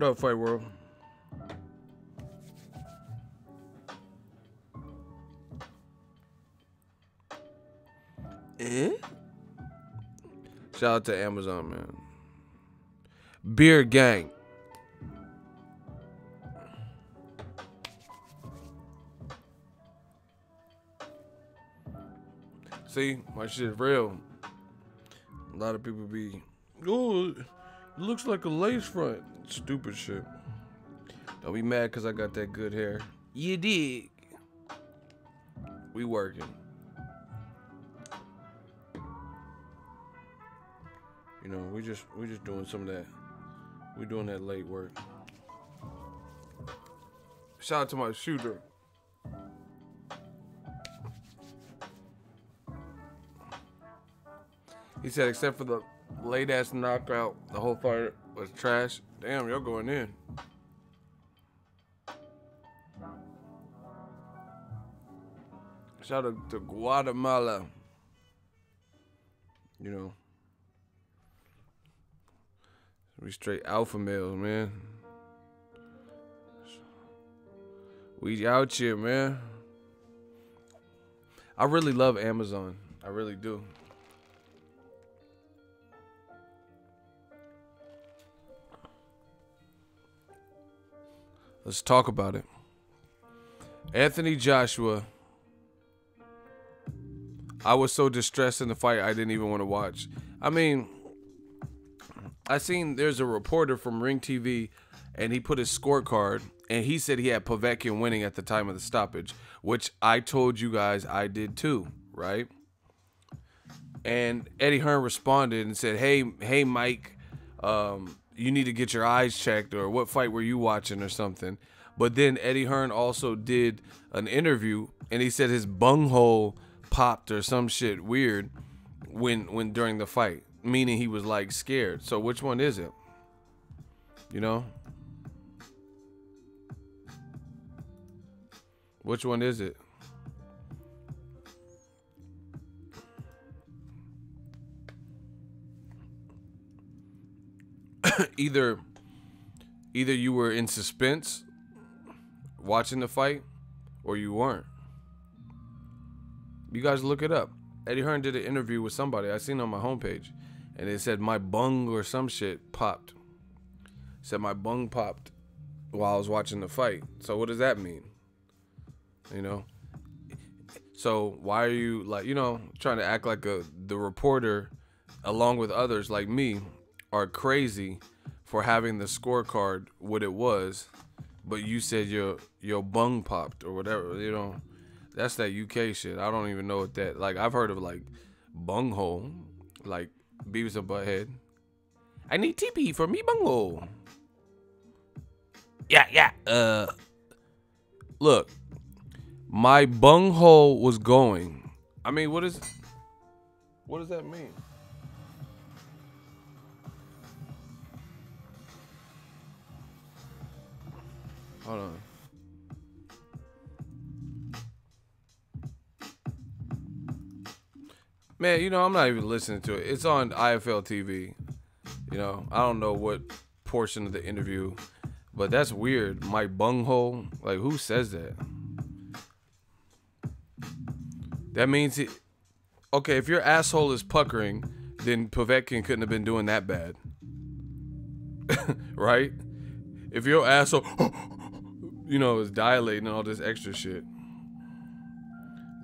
What up, Fight World? Shout out to Amazon, man. Beer Gang. See, my shit real. A lot of people be, oh, it looks like a lace front. Stupid shit. Don't be mad because I got that good hair. You dig? We working. You know, we just doing some of that. We doing that late work. Shout out to my shooter. He said, except for the late ass knockout, the whole fight was trash. Damn, y'all going in. Shout out to Guatemala. You know. We straight alpha males, man. We out here, man. I really love Amazon. I really do. Let's talk about it. Anthony Joshua. I was so distressed in the fight, I didn't even want to watch. I mean, I seen there's a reporter from Ring TV, and he put his scorecard, and he said he had Povetkin winning at the time of the stoppage, which I told you guys I did too, right? And Eddie Hearn responded and said, hey, Mike, you need to get your eyes checked, or what fight were you watching or something. But then Eddie Hearn also did an interview, and he said his bunghole popped or some shit weird when during the fight, meaning he was like scared. So which one is it? You know? Which one is it? Either you were in suspense watching the fight, or you weren't. You guys look it up. Eddie Hearn did an interview with somebody I seen on my homepage, and it said my bung or some shit popped. Said my bung popped while I was watching the fight. So what does that mean? You know? So why are you, like, you know, trying to act like the reporter, along with others like me, are crazy for having the scorecard what it was, but you said your bung popped or whatever, you know? That's that UK shit. I don't even know what that, like, I've heard of like bunghole, like Beavis and Butthead. I need TP for me bunghole. Yeah. Look, my bunghole was going. I mean, what does that mean? Hold on. Man, you know, I'm not even listening to it. It's on IFL TV. You know, I don't know what portion of the interview, but that's weird. My bunghole? Like, who says that? That means okay, if your asshole is puckering, then Povetkin couldn't have been doing that bad. Right? If your asshole, you know, is dilating and all this extra shit,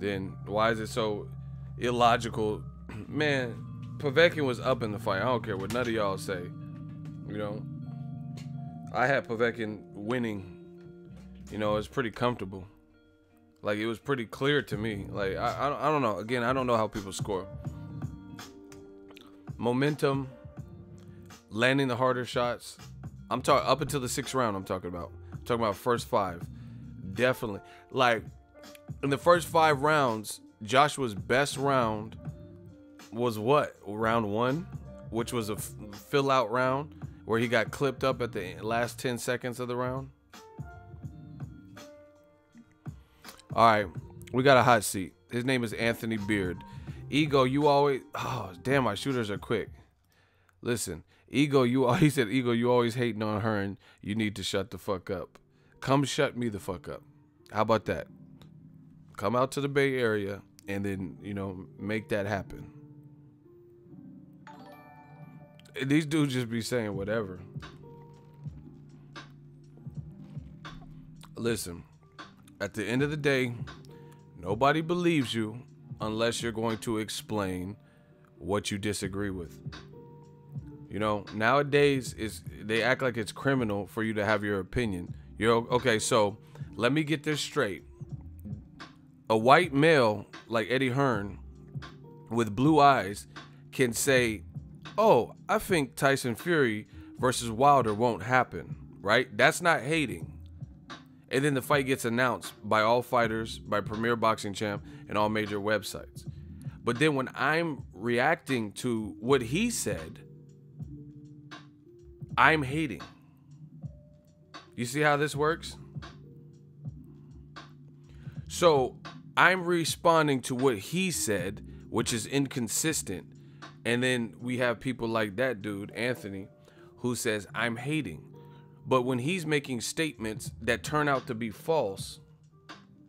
then why is it so illogical? Man, Povetkin was up in the fight. I don't care what none of y'all say. You know, I had Povetkin winning. You know, it's pretty comfortable. Like, it was pretty clear to me. Like, I don't know. Again, I don't know how people score. Momentum, landing the harder shots. I'm talking up until the 6th round. I'm talking about first 5. Definitely. Like, in the first 5 rounds, Joshua's best round was what? Round 1, which was a fill out round where he got clipped up at the last 10 seconds of the round. All right, we got a hot seat. His name is Anthony Beard. Ego, you always, oh, damn, my shooters are quick. Listen, Ego, he said, Ego, you always hating on her and you need to shut the fuck up. Come shut me the fuck up. How about that? Come out to the Bay Area and then, you know, make that happen. These dudes just be saying whatever. Listen, at the end of the day, nobody believes you unless you're going to explain what you disagree with. You know, nowadays they act like it's criminal for you to have your opinion. Okay, so let me get this straight. A white male like Eddie Hearn with blue eyes can say, oh, I think Tyson Fury versus Wilder won't happen, right? That's not hating. And then the fight gets announced by all fighters, by Premier Boxing Champ, and all major websites. But then when I'm reacting to what he said, I'm hating. You see how this works? So I'm responding to what he said, which is inconsistent. And then we have people like that dude, Anthony, who says, I'm hating. But when he's making statements that turn out to be false,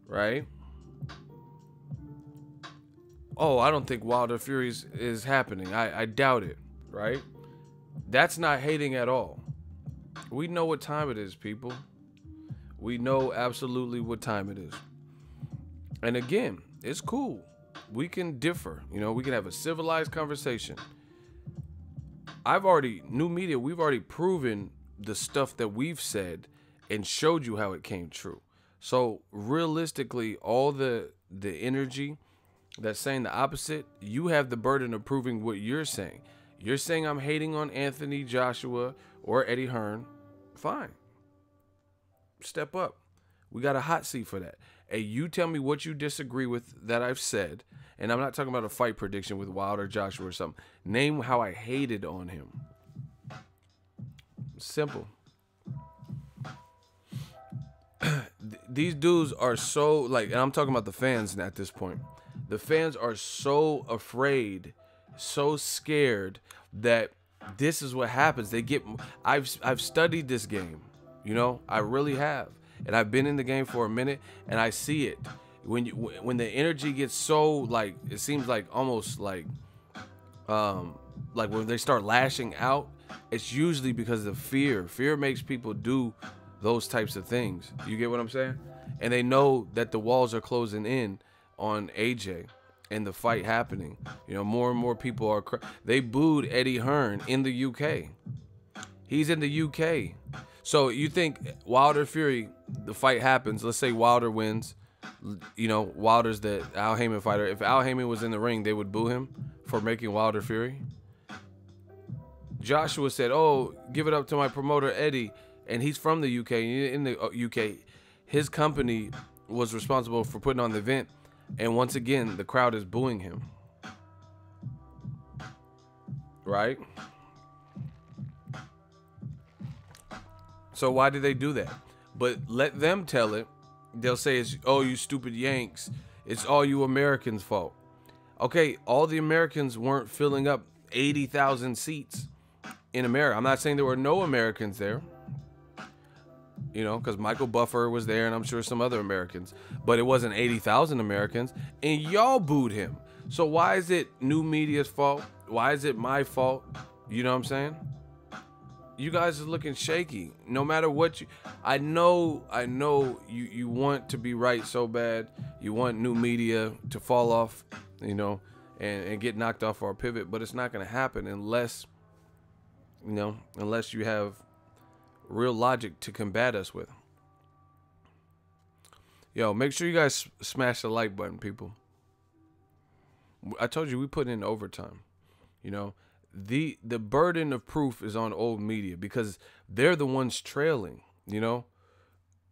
right? Oh, I don't think Wilder Fury is happening. I doubt it, right? That's not hating at all. We know what time it is, people. We know absolutely what time it is. And again, it's cool. We can differ. You know, we can have a civilized conversation. New media, we've already proven the stuff that we've said and showed you how it came true. So realistically, all the energy that's saying the opposite, you have the burden of proving what you're saying. You're saying I'm hating on Anthony Joshua or Eddie Hearn. Fine. Step up. We got a hot seat for that. Hey, you tell me what you disagree with that I've said. And I'm not talking about a fight prediction with Wilder, Joshua, or something. Name how I hated on him. Simple. These dudes are so, like, and I'm talking about the fans at this point. The fans are so afraid, so scared that this is what happens. They get, I've studied this game, you know, I really have. And I've been in the game for a minute and I see it. When the energy gets so, like, it seems like almost like when they start lashing out, it's usually because of fear. Fear makes people do those types of things. You get what I'm saying? And they know that the walls are closing in on AJ and the fight happening. You know, more and more people are, they booed Eddie Hearn in the UK. He's in the UK. So you think Wilder Fury, the fight happens, let's say Wilder wins, you know, Wilder's the Al Heyman fighter. If Al Heyman was in the ring, they would boo him for making Wilder Fury. Joshua said, oh, give it up to my promoter, Eddie. And he's from the UK. In the UK, his company was responsible for putting on the event. And once again, the crowd is booing him. Right? So why did they do that? But let them tell it. They'll say, it's, oh, you stupid Yanks. It's all you Americans' fault. Okay, all the Americans weren't filling up 80,000 seats in America. I'm not saying there were no Americans there. You know, because Michael Buffer was there and I'm sure some other Americans. But it wasn't 80,000 Americans. And y'all booed him. So why is it new media's fault? Why is it my fault? You know what I'm saying? You guys are looking shaky. No matter what you... I know you want to be right so bad. You want new media to fall off, you know, and get knocked off our pivot. But it's not going to happen unless, you know, unless you have real logic to combat us with. Yo, make sure you guys smash the like button, people. I told you we put in overtime. You know, the burden of proof is on old media because they're the ones trailing. You know,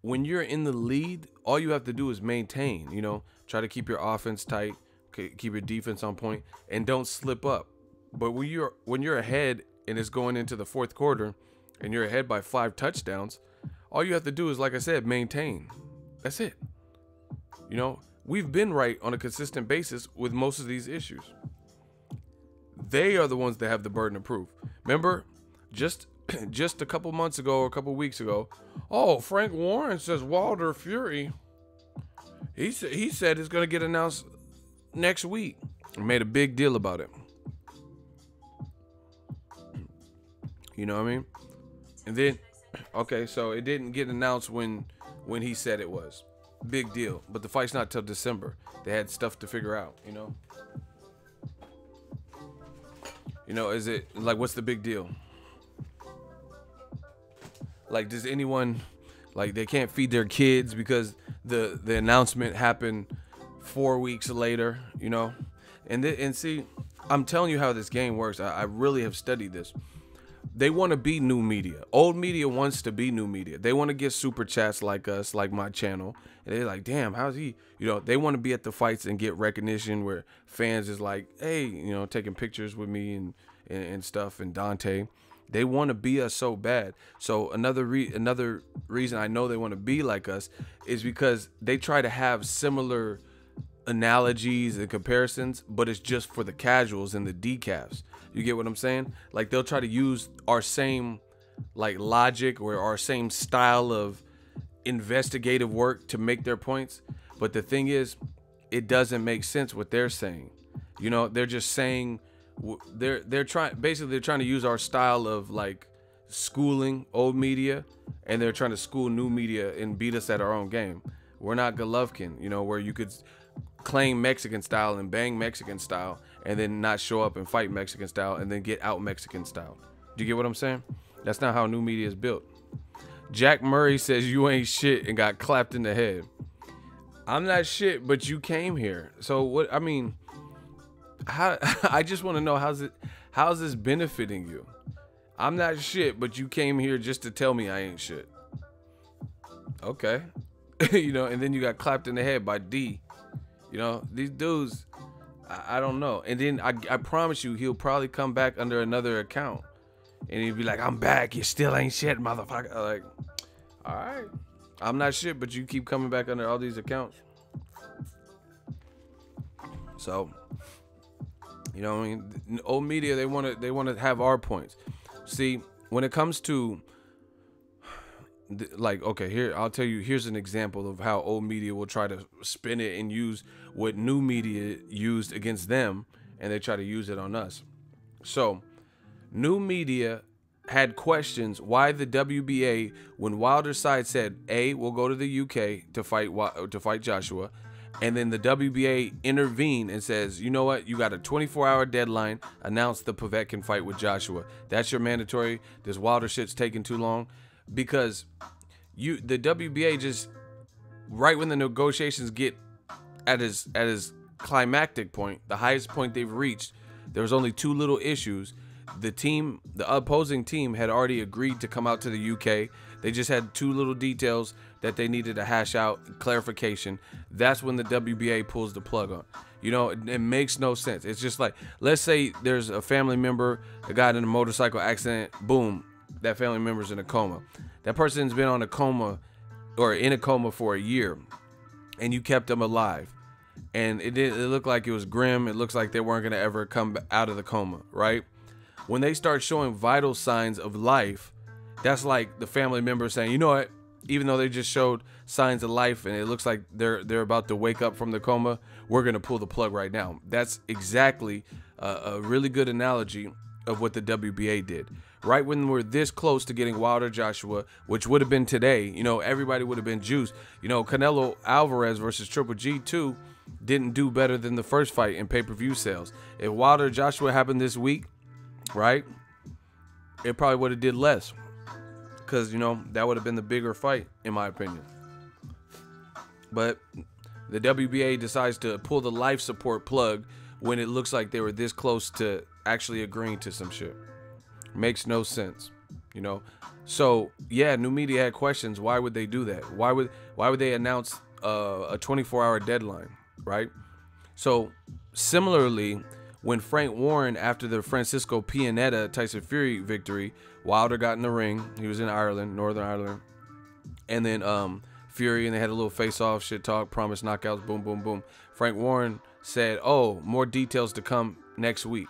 when you're in the lead, all you have to do is maintain. You know, try to keep your offense tight, keep your defense on point, and don't slip up. But when you're ahead and it's going into the fourth quarter, and you're ahead by 5 touchdowns, all you have to do is, like I said, maintain. That's it. You know, we've been right on a consistent basis with most of these issues. They are the ones that have the burden of proof. Remember, just just a couple months ago or a couple weeks ago. Oh, Frank Warren says Wilder Fury. He said it's gonna get announced next week. Made a big deal about it. You know what I mean? And then, okay, so it didn't get announced when he said it was. Big deal. But the fight's not till December. They had stuff to figure out, you know? You know, is it, like, what's the big deal? Like, does anyone, like, they can't feed their kids because the announcement happened 4 weeks later, you know? And see, I'm telling you how this game works. I really have studied this. They want to be new media. Old media wants to be new media. They want to get super chats like us, like my channel. And they're like, damn, how's he? You know, they want to be at the fights and get recognition where fans is like, hey, you know, taking pictures with me and stuff, and Deontay. They want to be us so bad. So another reason I know they want to be like us is because they try to have similar analogies and comparisons, but it's just for the casuals and the decafs. You get what I'm saying? Like, they'll try to use our same, like, logic or our same style of investigative work to make their points. But the thing is, it doesn't make sense what they're saying. You know, they're just saying, they're trying to use our style of, like, schooling old media, and they're trying to school new media and beat us at our own game. We're not Golovkin, you know, where you could claim Mexican style and bang Mexican style and then not show up and fight Mexican style and then get out Mexican style. Do you get what I'm saying? That's not how new media is built. Jack Murray says you ain't shit and got clapped in the head. I'm not shit, but you came here. So what? I mean, how? I just want to know how's this benefiting you? I'm not shit, but you came here just to tell me I ain't shit. Okay. You know, and then you got clapped in the head by D. You know, these dudes, I don't know. And then I promise you, he'll probably come back under another account. And he'll be like, I'm back. You still ain't shit, motherfucker. Like, all right. I'm not shit, but you keep coming back under all these accounts. So, you know what I mean? Old media, they want to have our points. See, when it comes to, like, okay, here, I'll tell you, here's an example of how old media will try to spin it and use what new media used against them, and they try to use it on us. So, new media had questions why the WBA, when Wilder's side said, A, we'll go to the UK to fight Joshua, and then the WBA intervened and says, you know what, you got a 24-hour deadline, announce the Povetkin fight with Joshua. That's your mandatory. This Wilder shit's taking too long. Because the WBA just, right when the negotiations get at his climactic point, the highest point they've reached, there was only two little issues. The opposing team had already agreed to come out to the UK. They just had two little details that they needed to hash out, clarification. That's when the WBA pulls the plug on. You know, it makes no sense. It's just like, let's say there's a family member that got in a motorcycle accident, boom, that family member's in a coma. That person's been on a coma or in a coma for a year, and you kept them alive. And it looked like it was grim. It looks like they weren't going to ever come out of the coma, right? When they start showing vital signs of life, that's like the family member saying, you know what, even though they just showed signs of life and it looks like they're about to wake up from the coma, we're going to pull the plug right now. That's exactly a really good analogy of what the WBA did. Right when we're this close to getting Wilder Joshua, which would have been today, you know, everybody would have been juiced. You know, Canelo Alvarez versus Triple G2 didn't do better than the first fight in pay-per-view sales. If Wilder Joshua happened this week, right, it probably would have did less. Because, you know, that would have been the bigger fight, in my opinion. But the WBA decides to pull the life support plug when it looks like they were this close to actually agreeing to some shit. Makes no sense, you know. So yeah, new media had questions. Why would they do that? Why would they announce a 24-hour deadline, right? So similarly, when Frank Warren, after the Francisco Pianeta Tyson Fury victory, Wilder got in the ring. He was in Ireland, Northern Ireland, and then Fury, and they had a little face-off, shit talk, promised knockouts, boom, boom, boom. Frank Warren said, "Oh, more details to come next week."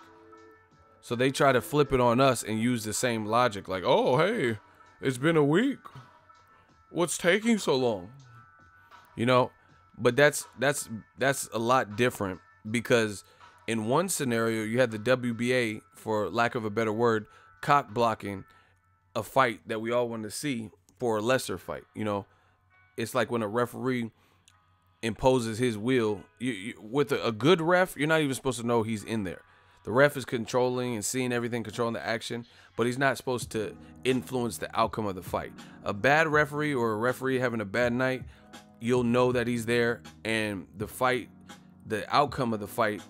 So they try to flip it on us and use the same logic. Like, oh, hey, it's been a week. What's taking so long? You know, but that's a lot different, because in one scenario, you had the WBA, for lack of a better word, cock blocking a fight that we all want to see for a lesser fight. You know, it's like when a referee imposes his will. With a good ref, you're not even supposed to know he's in there. The ref is controlling and seeing everything, controlling the action, but he's not supposed to influence the outcome of the fight. A bad referee, or a referee having a bad night, you'll know that he's there, and the fight, the outcome of the fight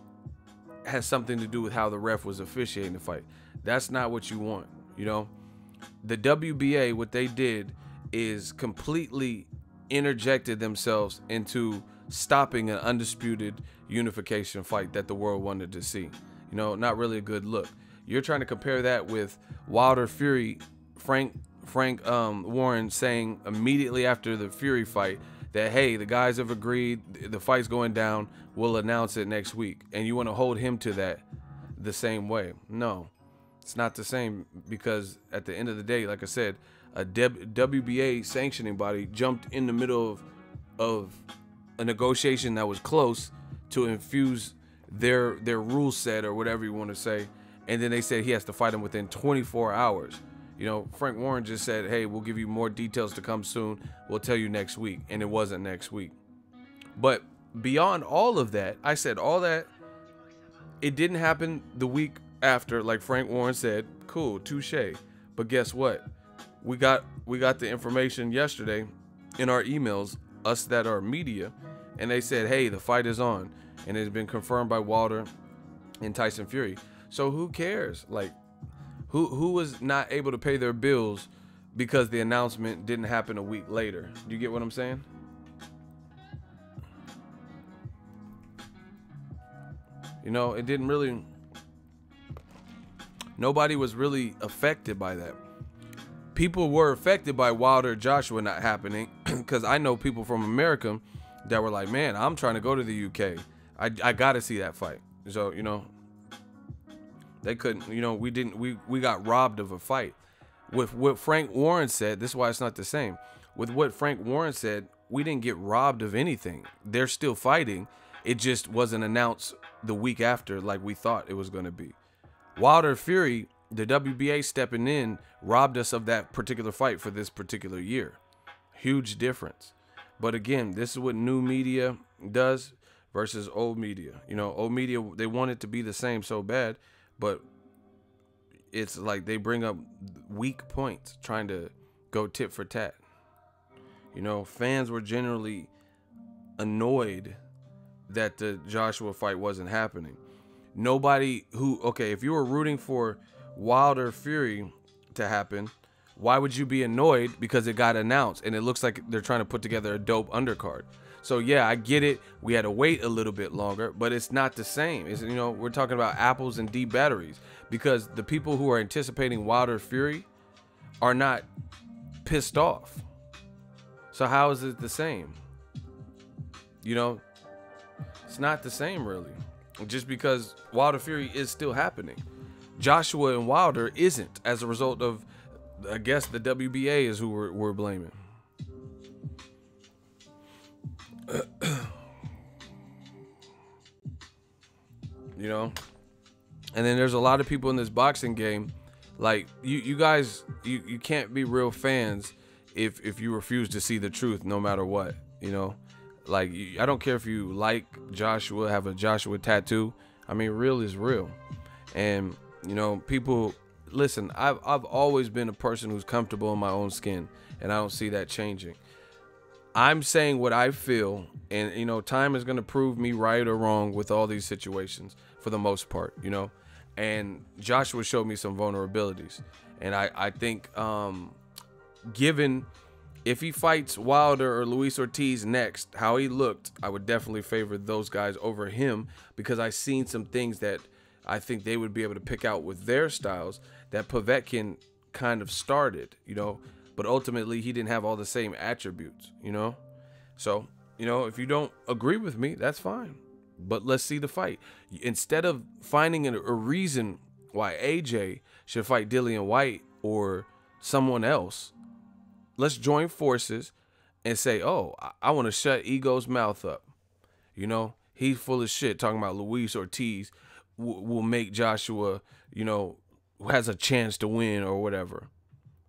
has something to do with how the ref was officiating the fight. That's not what you want, you know? The WBA, what they did is completely interjected themselves into stopping an undisputed unification fight that the world wanted to see. You know, not really a good look. You're trying to compare that with Wilder Fury, Frank Warren saying immediately after the Fury fight that, hey, the guys have agreed, the fight's going down, we'll announce it next week. And you want to hold him to that the same way. No, it's not the same, because at the end of the day, like I said, a WBA sanctioning body jumped in the middle of a negotiation that was close to infuse their rule set, or whatever you want to say, and then they said he has to fight him within 24 hours. You know, Frank Warren just said, hey, we'll give you more details to come soon, we'll tell you next week, and it wasn't next week. But beyond all of that, I said all that, it didn't happen the week after, like Frank Warren said. Cool, touche. But guess what? We got the information yesterday in our emails, us that are media, and they said, hey, the fight is on, and it's been confirmed by Wilder and Tyson Fury. So who cares? Like, who was not able to pay their bills because the announcement didn't happen a week later? Do you get what I'm saying? You know, it didn't really, nobody was really affected by that. People were affected by Wilder Joshua not happening, because I know people from America that were like, man, I'm trying to go to the UK. I got to see that fight. So, you know, they couldn't, you know, we got robbed of a fight. With what Frank Warren said, this is why it's not the same. With what Frank Warren said, we didn't get robbed of anything. They're still fighting. It just wasn't announced the week after like we thought it was going to be. Wilder Fury, the WBA stepping in, robbed us of that particular fight for this particular year. Huge difference. But again, this is what new media does versus old media. You know, old media, they want it to be the same so bad, but it's like they bring up weak points trying to go tit for tat. You know, fans were generally annoyed that the Joshua fight wasn't happening. Nobody who, okay, if you were rooting for Wilder Fury to happen, why would you be annoyed because it got announced and it looks like they're trying to put together a dope undercard? So yeah, I get it. We had to wait a little bit longer, but it's not the same. It's, you know, we're talking about apples and D batteries, because the people who are anticipating Wilder Fury are not pissed off. So how is it the same? You know, it's not the same really. Just because Wilder Fury is still happening. Joshua and Wilder isn't, as a result of, I guess, the WBA is who we're blaming. You know? And then there's a lot of people in this boxing game, like, you guys, you can't be real fans if you refuse to see the truth no matter what, you know? Like, I don't care if you like Joshua, have a Joshua tattoo. I mean, real is real. And, you know, people, listen, I've always been a person who's comfortable in my own skin, and I don't see that changing. I'm saying what I feel, and, you know, time is going to prove me right or wrong with all these situations for the most part, you know. And Joshua showed me some vulnerabilities. And I think given, if he fights Wilder or Luis Ortiz next, how he looked, I would definitely favor those guys over him, because I've seen some things that I think they would be able to pick out with their styles that Povetkin kind of started, you know, but ultimately he didn't have all the same attributes, you know. So, you know, if you don't agree with me, that's fine, but let's see the fight. Instead of finding a reason why AJ should fight Dillian White or someone else. Let's join forces and say, oh, I want to shut Ego's mouth up. You know, he's full of shit talking about Luis Ortiz will make Joshua, you know, has a chance to win or whatever.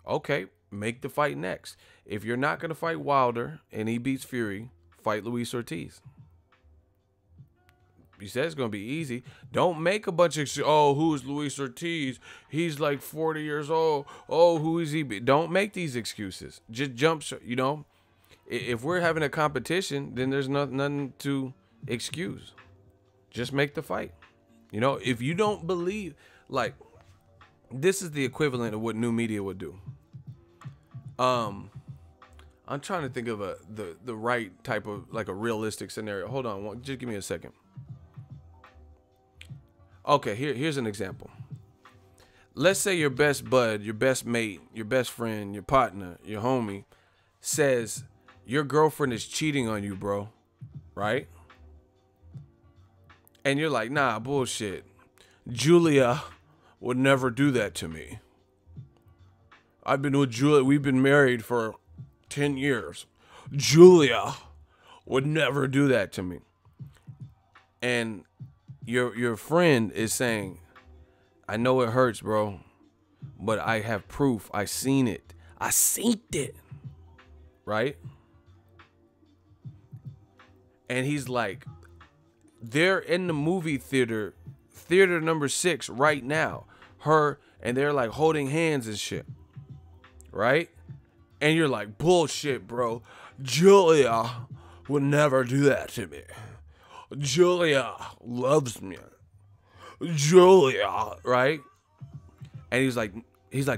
Okay, make the fight next. If you're not going to fight Wilder and he beats Fury, fight Luis Ortiz. You said it's going to be easy. Don't make a bunch of, oh, who's Luis Ortiz? He's like 40 years old. Oh, who is he? Don't make these excuses. Just jump, you know. If we're having a competition, then there's nothing to excuse. Just make the fight. You know, if you don't believe, like, this is the equivalent of what new media would do. I'm trying to think of the right type of, like, a realistic scenario. Hold on, just give me a second. Okay, here's an example. Let's say your best bud, your best mate, your best friend, your partner, your homie says your girlfriend is cheating on you, bro, right? And you're like, nah, bullshit. Julia would never do that to me. I've been with Julia. We've been married for 10 years. Julia would never do that to me. And your friend is saying, I know it hurts, bro, but I have proof. I seen it. I seen it. Right? And he's like, they're in the movie theater number 6 right now. Her, and they're like holding hands and shit. Right? And you're like, bullshit, bro. Julia would never do that to me. Julia loves me. Julia, right? And he's like,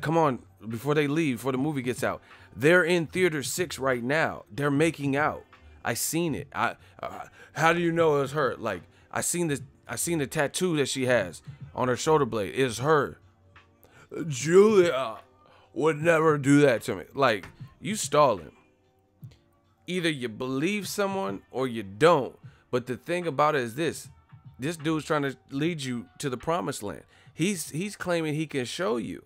come on, before they leave, before the movie gets out. They're in theater 6 right now. They're making out. I seen it. How do you know it was her? Like, I seen the tattoo that she has on her shoulder blade. It's her. Julia would never do that to me. Like, you stalling. Either you believe someone or you don't. But the thing about it is this dude's trying to lead you to the promised land. He's claiming he can show you.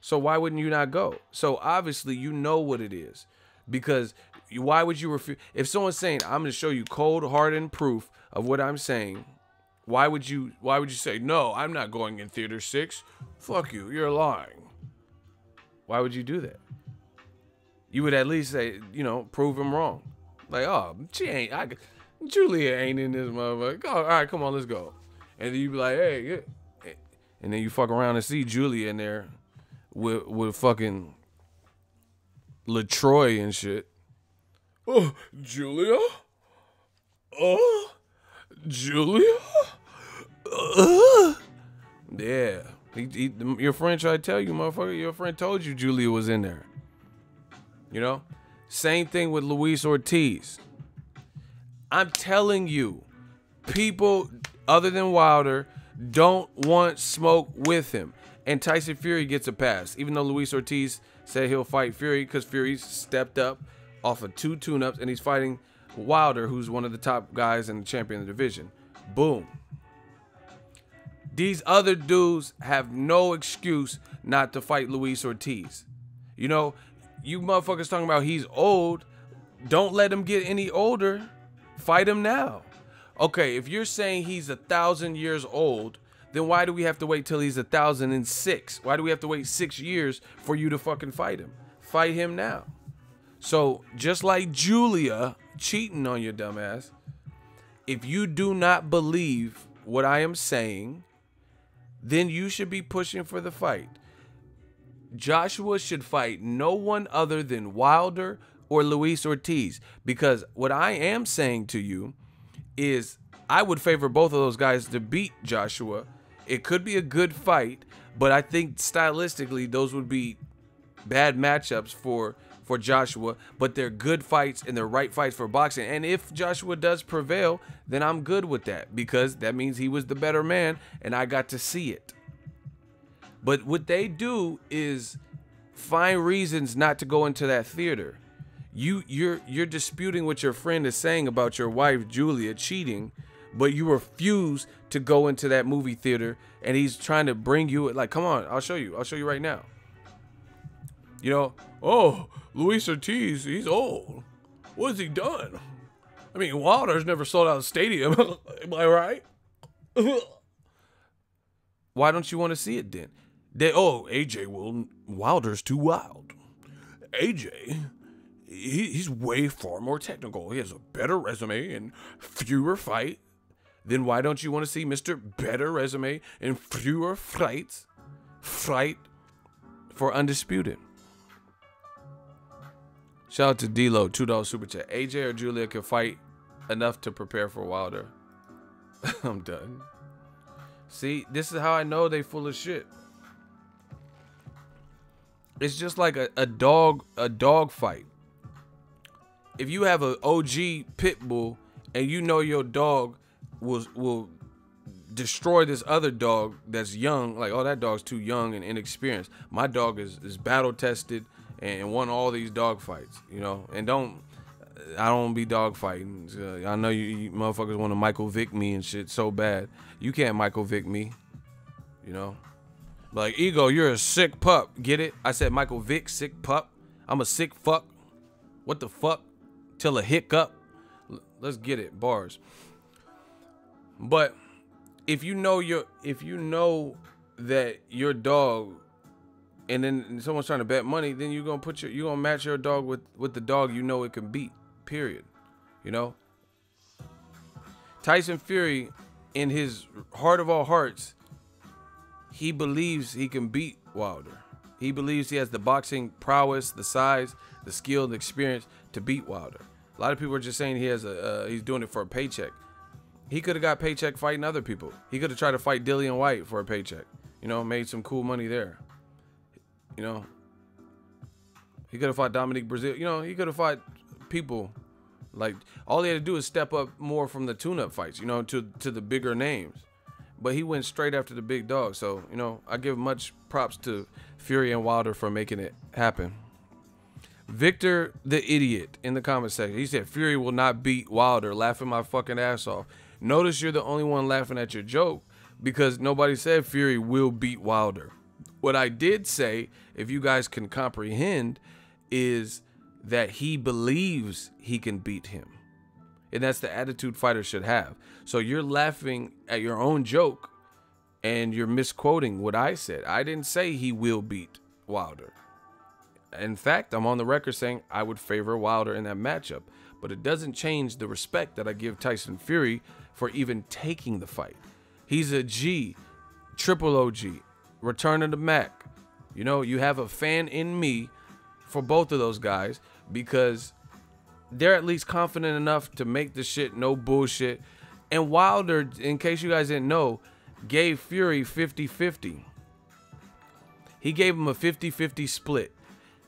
So why wouldn't you not go? So obviously you know what it is. Because why would you refuse? If someone's saying, I'm going to show you cold, hardened proof of what I'm saying, why would you say, no, I'm not going in theater 6? Fuck you, you're lying. Why would you do that? You would at least say, you know, prove him wrong. Like, oh, Julia ain't in this motherfucker. Oh, all right, come on, let's go. And then you be like, hey, yeah. And then you fuck around and see Julia in there with fucking LaTroy and shit. Oh, Julia? Oh, Julia? Yeah. Your friend tried to tell you, motherfucker. Your friend told you Julia was in there. You know? Same thing with Luis Ortiz. I'm telling you, people other than Wilder don't want smoke with him. And Tyson Fury gets a pass, even though Luis Ortiz said he'll fight Fury because Fury's stepped up off of 2 tune-ups and he's fighting Wilder, who's one of the top guys and the champion of the division. Boom. These other dudes have no excuse not to fight Luis Ortiz. You know, you motherfuckers talking about he's old. Don't let him get any older. Fight him now. Okay, if you're saying he's 1,000 years old, then why do we have to wait till he's 1,006? Why do we have to wait 6 years for you to fucking fight him? Fight him now. So just like Julia cheating on your dumbass, if you do not believe what I am saying, then you should be pushing for the fight. Joshua should fight no one other than Wilder or Luis Ortiz, because what I am saying to you is I would favor both of those guys to beat Joshua. It could be a good fight, but I think stylistically those would be bad matchups for Joshua, but they're good fights and they're right fights for boxing. And if Joshua does prevail, then I'm good with that, because that means he was the better man and I got to see it. But what they do is find reasons not to go into that theater. You're disputing what your friend is saying about your wife Julia cheating, but you refuse to go into that movie theater, and he's trying to bring you, like, come on, I'll show you right now. You know, oh, Luis Ortiz, he's old. What has he done? I mean, Wilder's never sold out a stadium. Am I right? Why don't you want to see it then? Wilder's too wild. AJ, he's way far more technical. He has a better resume and fewer fights. Then why don't you want to see Mr. Better Resume and fewer fights fight for Undisputed? Shout out to D-Lo, $2 super chat. AJ or Julia can fight enough to prepare for Wilder. I'm done. See, this is how I know they full of shit. It's just like a dog fight. If you have an OG pit bull and you know your dog will destroy this other dog that's young, like, oh, that dog's too young and inexperienced. My dog is battle tested and won all these dog fights, you know. And I don't be dog fighting. I know you motherfuckers want to Michael Vick me and shit so bad. You can't Michael Vick me, you know. Like, Ego, you're a sick pup. Get it? I said Michael Vick, sick pup. I'm a sick fuck. What the fuck? Till a hiccup. Let's get it. Bars. But if you know that your dog, and then someone's trying to bet money, then you're gonna match your dog with the dog you know it can beat. Period. You know? Tyson Fury, in his heart of all hearts, he believes he can beat Wilder. He believes he has the boxing prowess, the size, the skill, the experience to beat Wilder. A lot of people are just saying he's doing it for a paycheck. He could have got paycheck fighting other people. He could have tried to fight Dillian White for a paycheck. You know, made some cool money there. You know, he could have fought Dominique Brazil. You know, he could have fought people. Like, all he had to do is step up more from the tune-up fights, you know, to the bigger names. But he went straight after the big dog. So, you know, I give much props to Fury and Wilder for making it happen. Victor the Idiot in the comment section. He said, Fury will not beat Wilder. Laughing my fucking ass off. Notice you're the only one laughing at your joke because nobody said Fury will beat Wilder. What I did say, if you guys can comprehend, is that he believes he can beat him. And that's the attitude fighters should have. So you're laughing at your own joke and you're misquoting what I said. I didn't say he will beat Wilder. In fact, I'm on the record saying I would favor Wilder in that matchup. But it doesn't change the respect that I give Tyson Fury for even taking the fight. He's a G, triple OG, return of the Mac. You know, you have a fan in me for both of those guys because they're at least confident enough to make the shit no bullshit. And Wilder, in case you guys didn't know, gave Fury 50-50. He gave him a 50-50 split.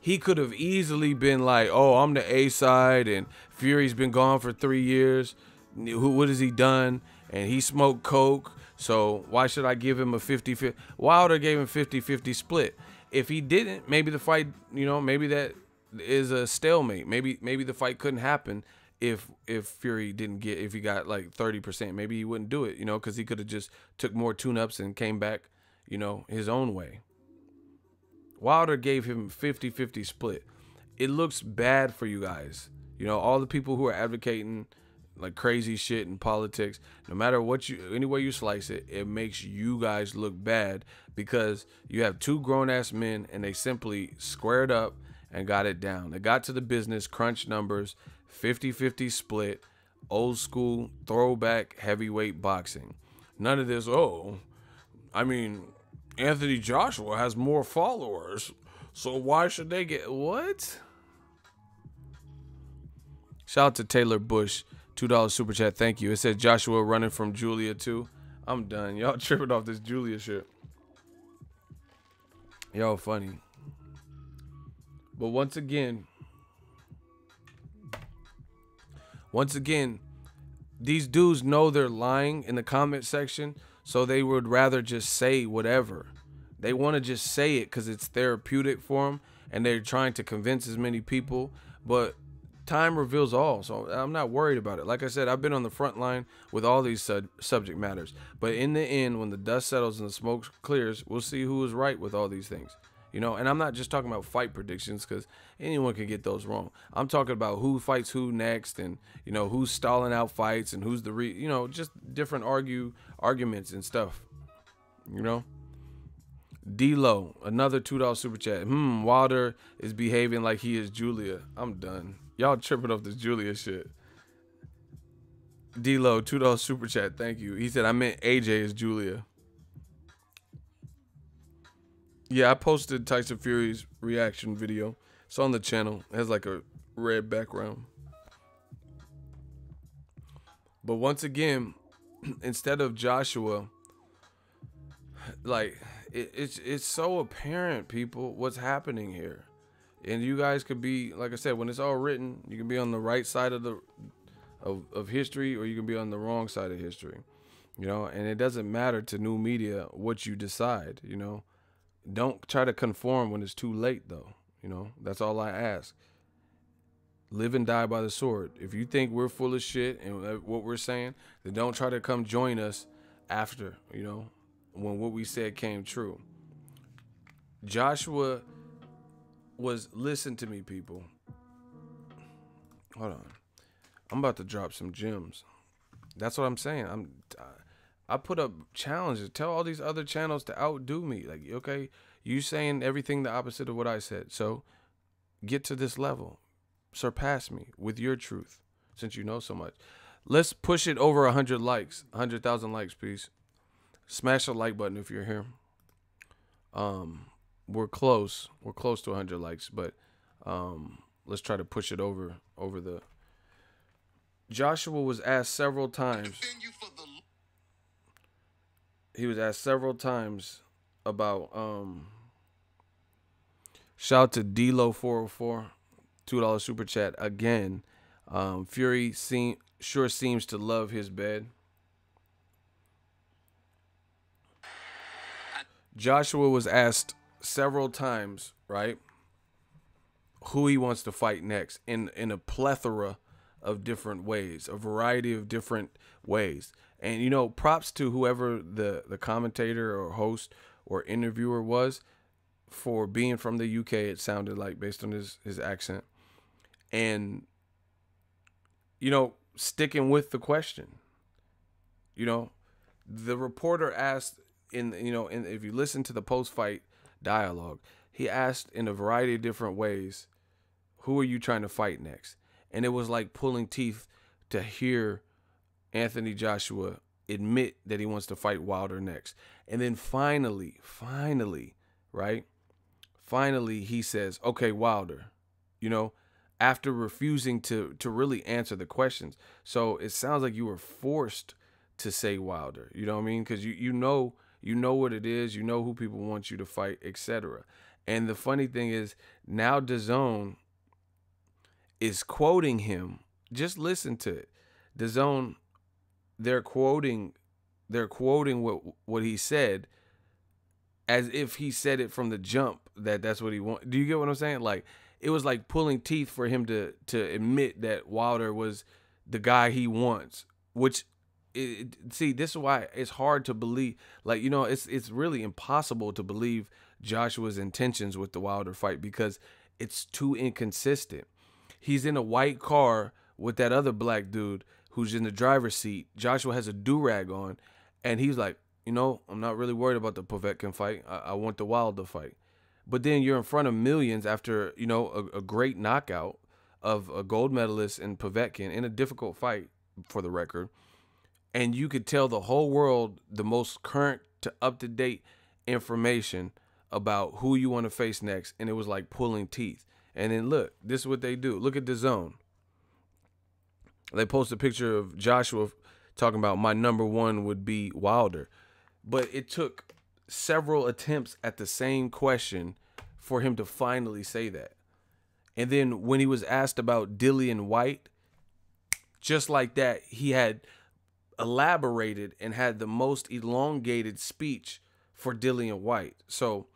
He could have easily been like, oh, I'm the A side and Fury's been gone for 3 years. What has he done? And he smoked coke. So why should I give him a 50-50? Wilder gave him 50-50 split. If he didn't, maybe the fight, you know, maybe that is a stalemate. Maybe the fight couldn't happen if Fury didn't get, if he got like 30%. Maybe he wouldn't do it, you know, because he could have just took more tune-ups and came back, you know, his own way. Wilder gave him 50-50 split. It looks bad for you guys. You know, all the people who are advocating like crazy shit in politics, no matter what any way you slice it, it makes you guys look bad because you have two grown-ass men and they simply squared up and got it down. They got to the business, crunch numbers, 50-50 split, old school, throwback, heavyweight boxing. None of this, oh, I mean, Anthony Joshua has more followers, so why should they get what? Shout out to Taylor Bush, $2 super chat. Thank you. It said Joshua running from Julia too. I'm done. Y'all tripping off this Julia shit. Y'all funny. But once again, these dudes know they're lying in the comment section, so they would rather just say whatever. They want to just say it because it's therapeutic for them, and they're trying to convince as many people. But time reveals all, so I'm not worried about it. Like I said, I've been on the front line with all these subject matters. But in the end, when the dust settles and the smoke clears, we'll see who was right with all these things. You know, and I'm not just talking about fight predictions because anyone can get those wrong. I'm talking about who fights who next, and you know who's stalling out fights, and who's the you know, just different arguments and stuff. You know. D-Lo, another $2 super chat. Wilder is behaving like he is Julia. I'm done. Y'all tripping off this Julia shit. D-Lo, $2 super chat. Thank you. He said, I meant AJ is Julia. Yeah, I posted Tyson Fury's reaction video. It's on the channel. It has like a red background. But once again, instead of Joshua, like, it's so apparent, people, what's happening here. And you guys could be, like I said, when it's all written, you can be on the right side of of history, or you can be on the wrong side of history. You know, and it doesn't matter to new media what you decide, you know. Don't try to conform when it's too late, though. You know, that's all I ask. Live and die by the sword. If you think we're full of shit and what we're saying, then don't try to come join us after, you know, when what we said came true. Joshua listen to me, people. Hold on. I'm about to drop some gems. That's what I'm saying. I put up challenges. Tell all these other channels to outdo me. Like, okay, you saying everything the opposite of what I said. So get to this level. Surpass me with your truth, since you know so much. Let's push it over 100 likes. 100,000 likes, please. Smash the like button if you're here. We're close. We're close to 100 likes, but let's try to push it over the. Joshua was asked several times. He was asked several times about shout out to D-Lo 404, $2 super chat again. Fury sure seems to love his bed. Joshua was asked several times, right, who he wants to fight next in a plethora of different ways, a variety of different ways. And, you know, props to whoever the commentator or host or interviewer was for being from the UK, it sounded like, based on his accent. And, you know, sticking with the question. You know, the reporter asked if you listen to the post-fight dialogue, he asked in a variety of different ways, who are you trying to fight next? And it was like pulling teeth to hear Anthony Joshua admit that he wants to fight Wilder next. And then finally, right? Finally, he says, okay, Wilder, you know, after refusing to really answer the questions. So it sounds like you were forced to say Wilder, you know what I mean? Because you know what it is, you know who people want you to fight, etc. And the funny thing is, now DAZN is quoting him. Just listen to it. DAZN, they're quoting what he said as if he said it from the jump that's what he want. Do you get what I'm saying? Like, it was like pulling teeth for him to admit that Wilder was the guy he wants, which see, this is why it's hard to believe. Like, you know, it's really impossible to believe Joshua's intentions with the Wilder fight because it's too inconsistent. He's in a white car with that other black dude who's in the driver's seat. Joshua has a do-rag on, and he's like, you know, I'm not really worried about the Povetkin fight. I want the Wilder fight. But then you're in front of millions after, you know, a great knockout of a gold medalist in Povetkin in a difficult fight, for the record. And you could tell the whole world the most current to up-to-date information about who you want to face next. And it was like pulling teeth. And then look, this is what they do. Look at DAZN. They post a picture of Joshua talking about my number one would be Wilder. But it took several attempts at the same question for him to finally say that. And then when he was asked about Dillian White, just like that, he had elaborated and had the most elongated speech for Dillian White. So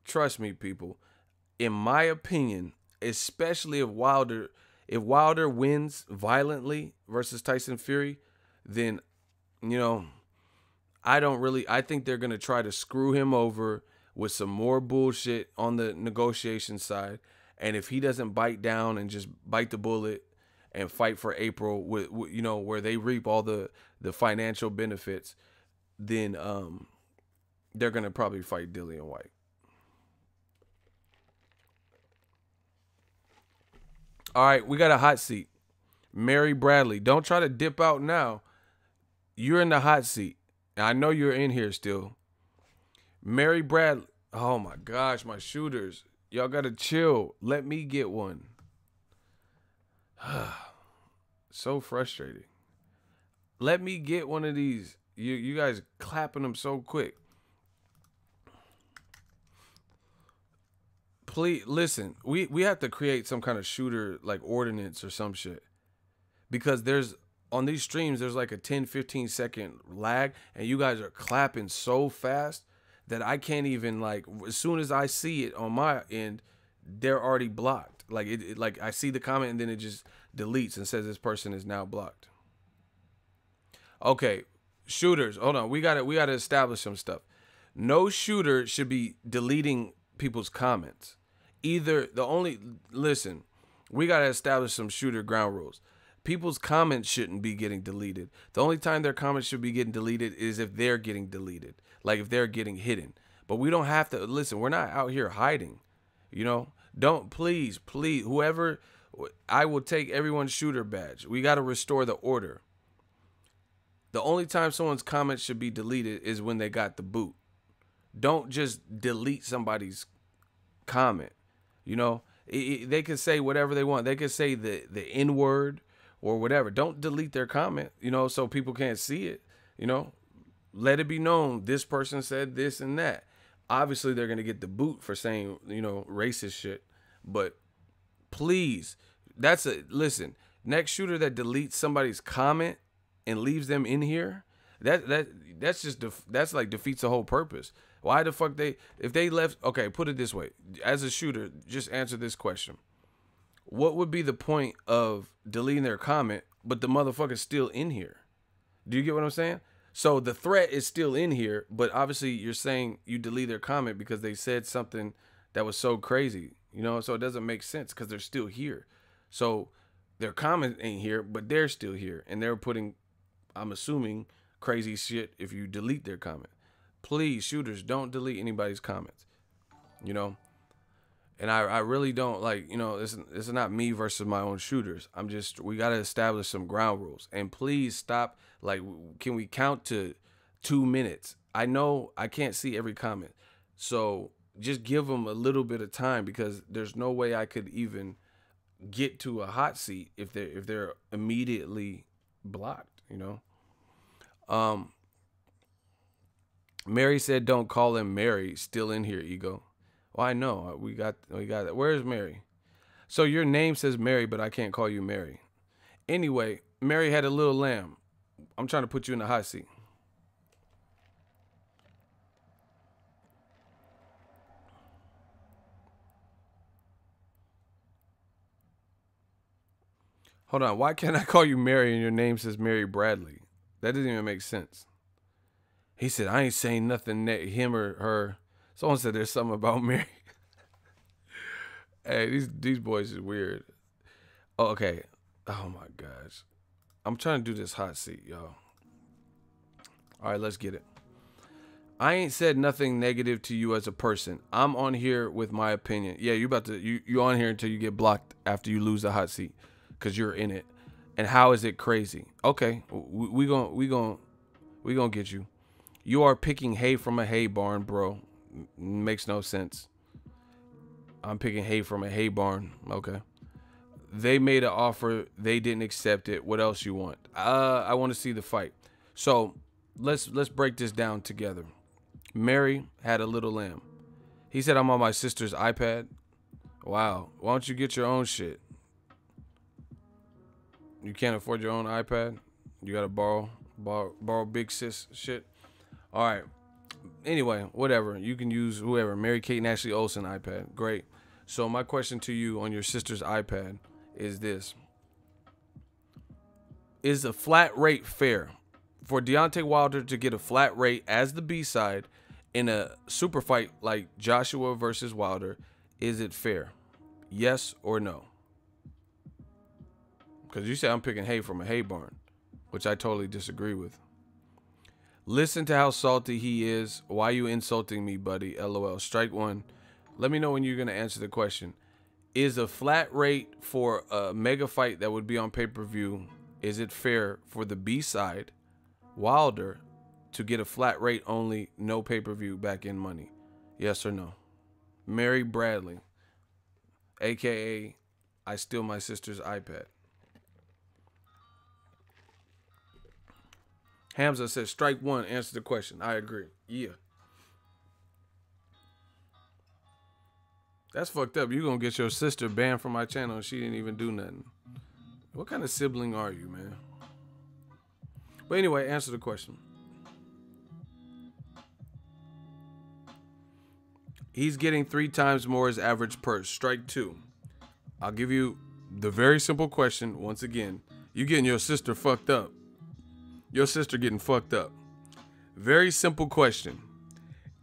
trust me, people, in my opinion, especially if Wilder If Wilder wins violently versus Tyson Fury, then, you know, I think they're going to try to screw him over with some more bullshit on the negotiation side. And if he doesn't bite down and just bite the bullet and fight for April with you know, where they reap all the financial benefits, then they're going to probably fight Dillian White. All right, we got a hot seat. Mary Bradley. Don't try to dip out now. You're in the hot seat. I know you're in here still. Mary Bradley. Oh my gosh, my shooters. Y'all got to chill. Let me get one. So frustrating. Let me get one of these. You guys clapping them so quick. Please listen. We have to create some kind of shooter like ordinance or some shit. Because there's on these streams, there's like a 10-15 second lag, and you guys are clapping so fast that I can't even, like, as soon as I see it on my end, they're already blocked. Like like I see the comment and then it just deletes and says this person is now blocked. Okay, shooters, hold on. We gotta establish some stuff. No shooter should be deleting people's comments. Listen, we gotta establish some shooter ground rules. People's comments shouldn't be getting deleted. The only time their comments should be getting deleted is if they're getting deleted, like if they're getting hidden. But we don't have to, listen, we're not out here hiding, you know? Don't, please, whoever, I will take everyone's shooter badge. We got to restore the order. The only time someone's comments should be deleted is when they got the boot. Don't just delete somebody's comment, you know? They can say whatever they want. They can say the N-word or whatever. Don't delete their comment, you know, so people can't see it, you know. Let it be known this person said this and that. Obviously, they're going to get the boot for saying, you know, racist shit. But please, listen, next shooter that deletes somebody's comment and leaves them in here, that's like defeats the whole purpose. Why the fuck if they left, okay, put it this way. As a shooter, just answer this question. What would be the point of deleting their comment, but the motherfucker's still in here? Do you get what I'm saying? So the threat is still in here, but obviously you're saying you delete their comment because they said something that was so crazy, you know? So it doesn't make sense because they're still here. So their comment ain't here, but they're still here. And they're putting, I'm assuming, crazy shit if you delete their comment. Please, shooters, don't delete anybody's comments, you know? And I really don't, like, you know, this is not me versus my own shooters. We got to establish some ground rules. And please stop, like, can we count to 2 minutes? I know I can't see every comment. So just give them a little bit of time because there's no way I could even get to a hot seat if they're immediately blocked, you know? Mary said don't call him Mary. Still in here, Ego. Well, I know. We got that. Where's Mary? So your name says Mary, but I can't call you Mary. Anyway, Mary had a little lamb. I'm trying to put you in the hot seat. Hold on. Why can't I call you Mary and your name says Mary Bradley? That doesn't even make sense. He said, I ain't saying nothing, him or her. Someone said there's something about Mary. Hey, these boys is weird. Oh, okay. Oh, my gosh. I'm trying to do this hot seat, y'all. All right, let's get it. I ain't said nothing negative to you as a person. I'm on here with my opinion. Yeah, you on here until you get blocked after you lose the hot seat because you're in it. And how is it crazy? Okay, we gonna get you. You are picking hay from a hay barn, bro. Makes no sense. I'm picking hay from a hay barn. Okay. They made an offer. They didn't accept it. What else you want? I want to see the fight. So let's break this down together. Mary had a little lamb. He said, I'm on my sister's iPad. Wow. Why don't you get your own shit? You can't afford your own iPad? You got to borrow big sis shit? All right. Anyway, whatever. You can use whoever. Mary Kate and Ashley Olsen iPad. Great. So my question to you on your sister's iPad is this. Is a flat rate fair? For Deontay Wilder to get a flat rate as the B-side in a super fight like Joshua versus Wilder, is it fair? Yes or no? Because you say I'm picking hay from a hay barn, which I totally disagree with. Listen to how salty he is. Why you insulting me, buddy? LOL. Strike one. Let me know when you're going to answer the question. Is a flat rate for a mega fight that would be on pay-per-view, is it fair for the B-side, Wilder, to get a flat rate only, no pay-per-view, back in money? Yes or no? Mary Bradley, a.k.a. I steal my sister's iPad. Hamza says, strike one, answer the question. I agree. Yeah. That's fucked up. You're going to get your sister banned from my channel and she didn't even do nothing. What kind of sibling are you, man? But anyway, answer the question. He's getting 3 times more his average purse. Strike two. I'll give you the very simple question once again. You getting your sister fucked up. Your sister getting fucked up. Very simple question.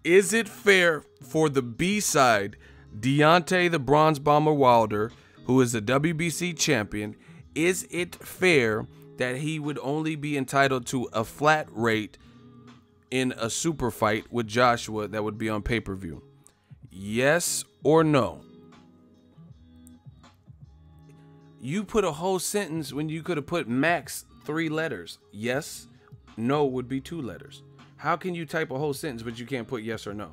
Is it fair for the B-side, Deontay the Bronze Bomber Wilder, who is a WBC champion, is it fair that he would only be entitled to a flat rate in a super fight with Joshua that would be on pay-per-view? Yes or no? You put a whole sentence when you could have put max 3 letters. Yes, no would be 2 letters. How can you type a whole sentence but you can't put yes or no?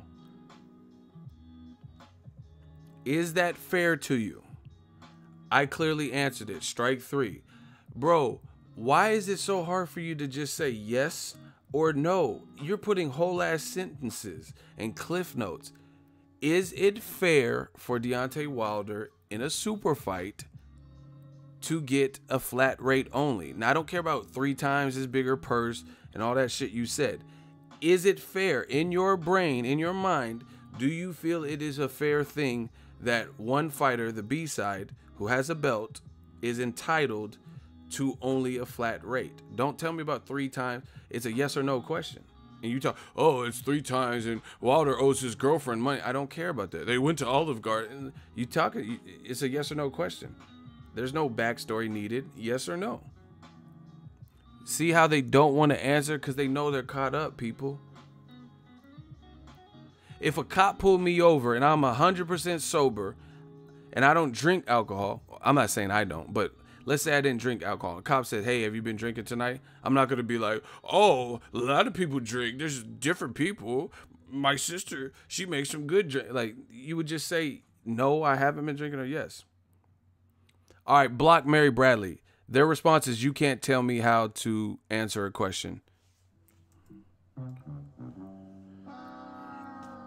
Is that fair to you? I clearly answered it. Strike 3. Bro, why is it so hard for you to just say yes or no? You're putting whole ass sentences and cliff notes. Is it fair for Deontay Wilder in a super fight to get a flat rate only? Now, I don't care about 3 times his bigger purse and all that shit you said. Is it fair in your brain, in your mind? Do you feel it is a fair thing that one fighter, the B-side, who has a belt, is entitled to only a flat rate? Don't tell me about 3 times. It's a yes or no question. And you talk, oh, it's 3 times and Wilder owes his girlfriend money. I don't care about that. They went to Olive Garden. You talk, it's a yes or no question. There's no backstory needed. Yes or no? See how they don't want to answer because they know they're caught up, people. If a cop pulled me over and I'm 100% sober and I don't drink alcohol, I'm not saying I don't, but let's say I didn't drink alcohol. A cop said, hey, have you been drinking tonight? I'm not going to be like, oh, a lot of people drink. There's different people. My sister, she makes some good drink. Like, you would just say, no, I haven't been drinking, or yes. All right, block Mary Bradley. Their response is, you can't tell me how to answer a question.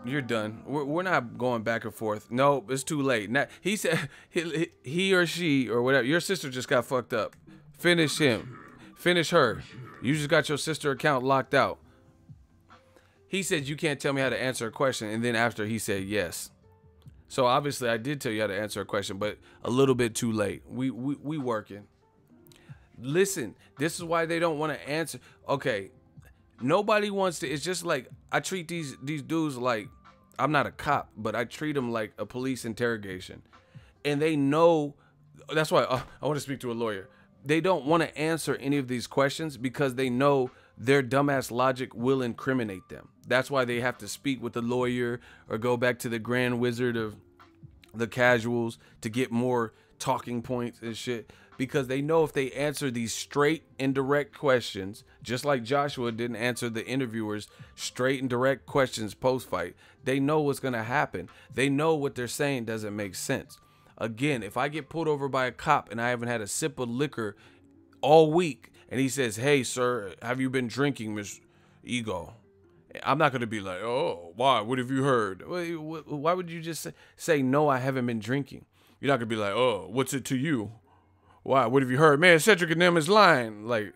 You're done. We're not going back and forth. No, it's too late. Now, he said he or she or whatever. Your sister just got fucked up. Finish him. Finish her. You just got your sister account locked out. He said you can't tell me how to answer a question, and then after he said yes. So obviously I did tell you how to answer a question, but a little bit too late. We working. Listen, this is why they don't want to answer. Okay, nobody wants to. It's just like I treat these dudes like, I'm not a cop, but I treat them like a police interrogation. And they know, that's why I want to speak to a lawyer. They don't want to answer any of these questions because they know their dumbass logic will incriminate them. That's why they have to speak with the lawyer or go back to the grand wizard of the casuals to get more talking points and shit. Because they know if they answer these straight and direct questions, just like Joshua didn't answer the interviewers straight and direct questions post-fight, they know what's going to happen. They know what they're saying doesn't make sense. Again, if I get pulled over by a cop and I haven't had a sip of liquor all week, and he says, hey, sir, have you been drinking, Miss Ego? I'm not going to be like, oh, why? What have you heard? Why would you just say, no, I haven't been drinking? You're not going to be like, oh, what's it to you? Why? What have you heard? Man, Cedric and them is lying. Like,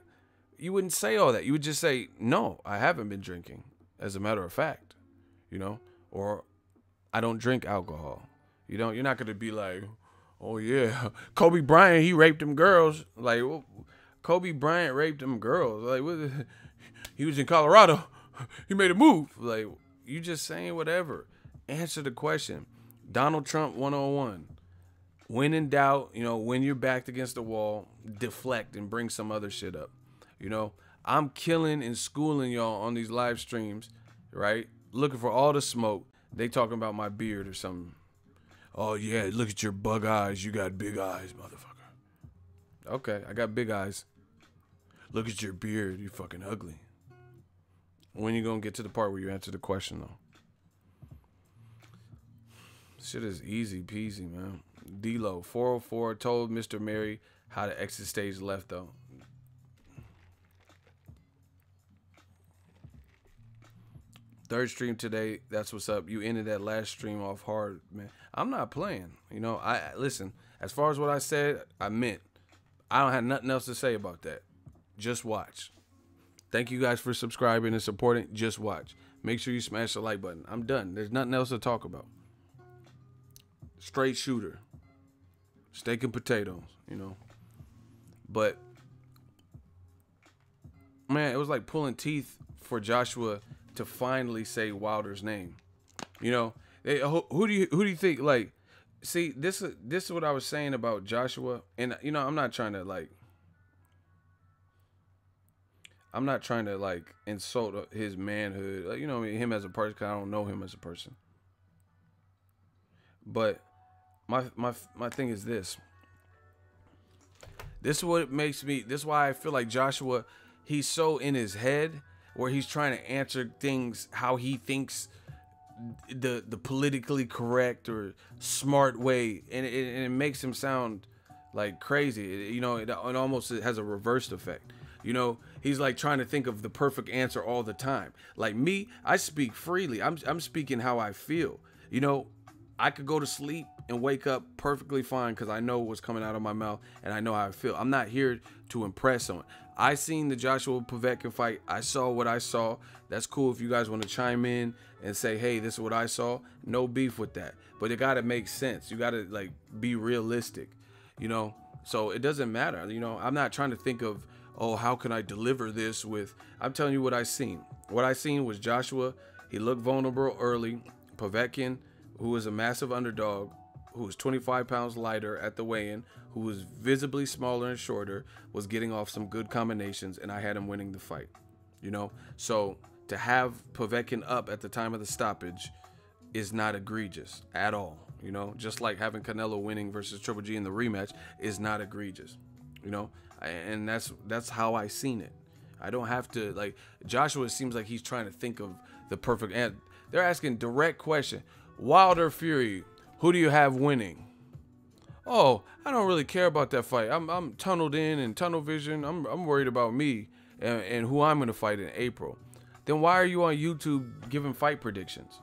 you wouldn't say all that. You would just say, no, I haven't been drinking, as a matter of fact, you know, or I don't drink alcohol. You're not going to be like, Oh yeah, Kobe Bryant, he raped them girls. Like, well, Kobe Bryant raped them girls. Like, what? He was in Colorado. He made a move. Like, you just saying whatever. Answer the question. Donald Trump 101. When in doubt, when you're backed against the wall, deflect and bring some other shit up. I'm killing and schooling y'all on these live streams, right? Looking for all the smoke. They talking about my beard or something. Oh, yeah, look at your bug eyes. You got big eyes, motherfucker. Okay, I got big eyes. Look at your beard. You fucking ugly. When you gonna get to the part where you answer the question, though? Shit is easy peasy, man. D-Lo, 404, told Mr. Mary how to exit stage left, though. Third stream today. That's what's up. You ended that last stream off hard, man. I'm not playing. Listen, as far as what I said, I meant. I don't have nothing else to say about that. Just watch. Thank you guys for subscribing and supporting. Just watch. Make sure you smash the like button. I'm done. There's nothing else to talk about. Straight shooter. Steak and potatoes, But, man, it was like pulling teeth for Joshua to finally say Wilder's name. Who do you think, like, see, this is what I was saying about Joshua. And, I'm not trying to insult his manhood, him as a person, 'cause I don't know him as a person. But my thing is this. This is what makes me, this is why I feel like Joshua, he's so in his head where he's trying to answer things how he thinks the politically correct or smart way, and it makes him sound like crazy. It almost has a reversed effect. He's like trying to think of the perfect answer all the time. Like me, I speak freely. I'm speaking how I feel. I could go to sleep and wake up perfectly fine because I know what's coming out of my mouth and I know how I feel. I'm not here to impress someone. I seen the Joshua Povetkin fight. I saw what I saw. That's cool if you guys want to chime in and say, hey, this is what I saw. No beef with that. But it got to make sense. You got to be realistic, So it doesn't matter. I'm not trying to think of, oh, how can I deliver this with, I'm telling you what I seen. What I seen was Joshua. He looked vulnerable early. Povetkin, who was a massive underdog, who was 25 pounds lighter at the weigh-in, who was visibly smaller and shorter, was getting off some good combinations, and I had him winning the fight. So to have Povetkin up at the time of the stoppage is not egregious at all. Just like having Canelo winning versus Triple G in the rematch is not egregious. And that's how I seen it. I don't have to, Joshua seems like he's trying to think of the perfect answer. They're asking direct question. Wilder Fury, who do you have winning? Oh, I don't really care about that fight. I'm tunneled in and tunnel vision. I'm worried about me and who I'm gonna fight in April. Then why are you on YouTube giving fight predictions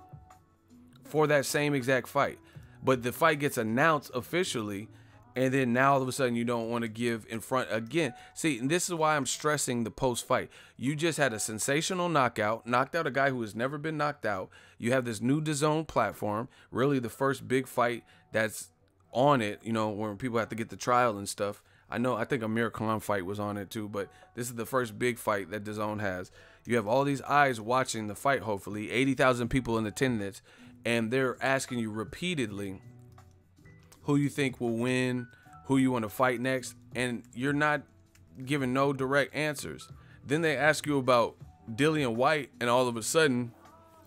for that same exact fight? But the fight gets announced officially, and then now all of a sudden you don't want to give in front again. See, and this is why I'm stressing the post-fight. You just had a sensational knockout, knocked out a guy who has never been knocked out. You have this new DAZN platform, really the first big fight that's on it, when people have to get the trial and stuff. I think Amir Khan fight was on it too, but this is the first big fight that DAZN has. You have all these eyes watching the fight, hopefully, 80,000 people in attendance, and they're asking you repeatedly who you think will win, who you want to fight next, and you're not giving no direct answers. Then they ask you about Dillian White, and all of a sudden,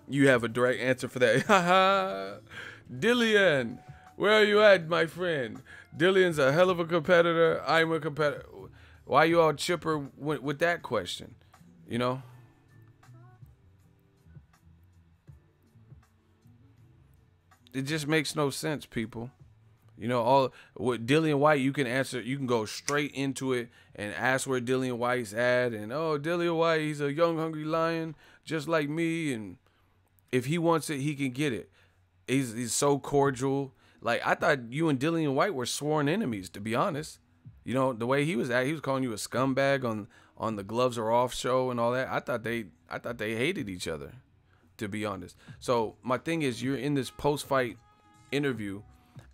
you have a direct answer for that. Haha, Dillian, where are you at, my friend? Dillian's a hell of a competitor. I'm a competitor. Why are you all chipper with that question? It just makes no sense, people. All with Dillian White, you can answer. You can go straight into it and ask where Dillian White's at, and oh, Dillian White, he's a young, hungry lion, just like me, and if he wants it, he can get it. He's so cordial. I thought you and Dillian White were sworn enemies, to be honest. The way he was calling you a scumbag on the Gloves Are Off show and all that. I thought they hated each other, to be honest. So my thing is, you're in this post-fight interview,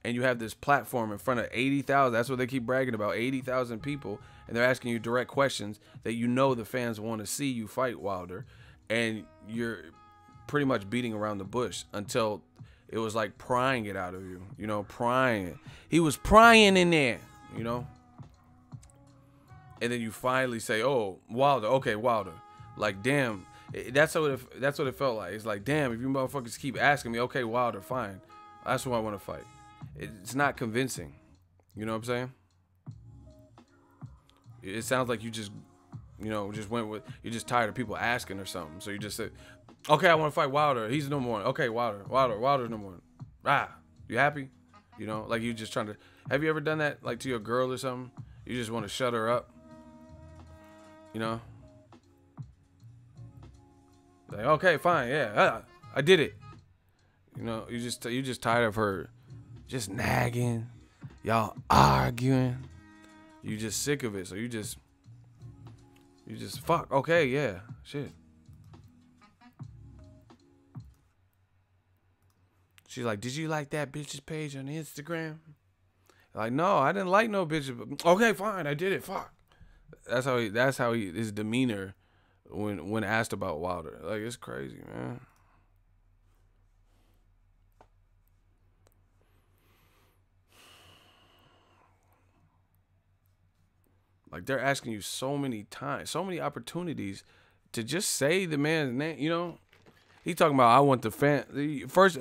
and you have this platform in front of 80,000. That's what they keep bragging about, 80,000 people, and they're asking you direct questions that you know the fans want to see you fight Wilder, and you're pretty much beating around the bush until it was like prying it out of you, you know, prying it. He was prying in there, you know. And then you finally say, "Oh, Wilder, okay, Wilder." Like, damn, that's what it felt like. It's like, damn, if you motherfuckers keep asking me, okay, Wilder, fine, that's who I want to fight. It's not convincing, you know what I'm saying? It sounds like you just, you know, just went with, you're just tired of people asking or something. So you just said, okay, I want to fight Wilder. He's number one. Okay, Wilder's number one. Ah, you happy? You know, like you just trying to. Have you ever done that, like to your girl or something? You just want to shut her up. You know. Like, okay, fine, yeah, I did it. You know, you just tired of her, just nagging, y'all arguing. You just sick of it, so you just fuck. Okay, yeah, shit. She's like, did you like that bitch's page on Instagram? Like, no, I didn't like no bitches. Okay, fine, I did it. Fuck. That's how his demeanor when asked about Wilder. Like, it's crazy, man. Like, they're asking you so many times, so many opportunities to just say the man's name. You know, he talking about, I want the fan first.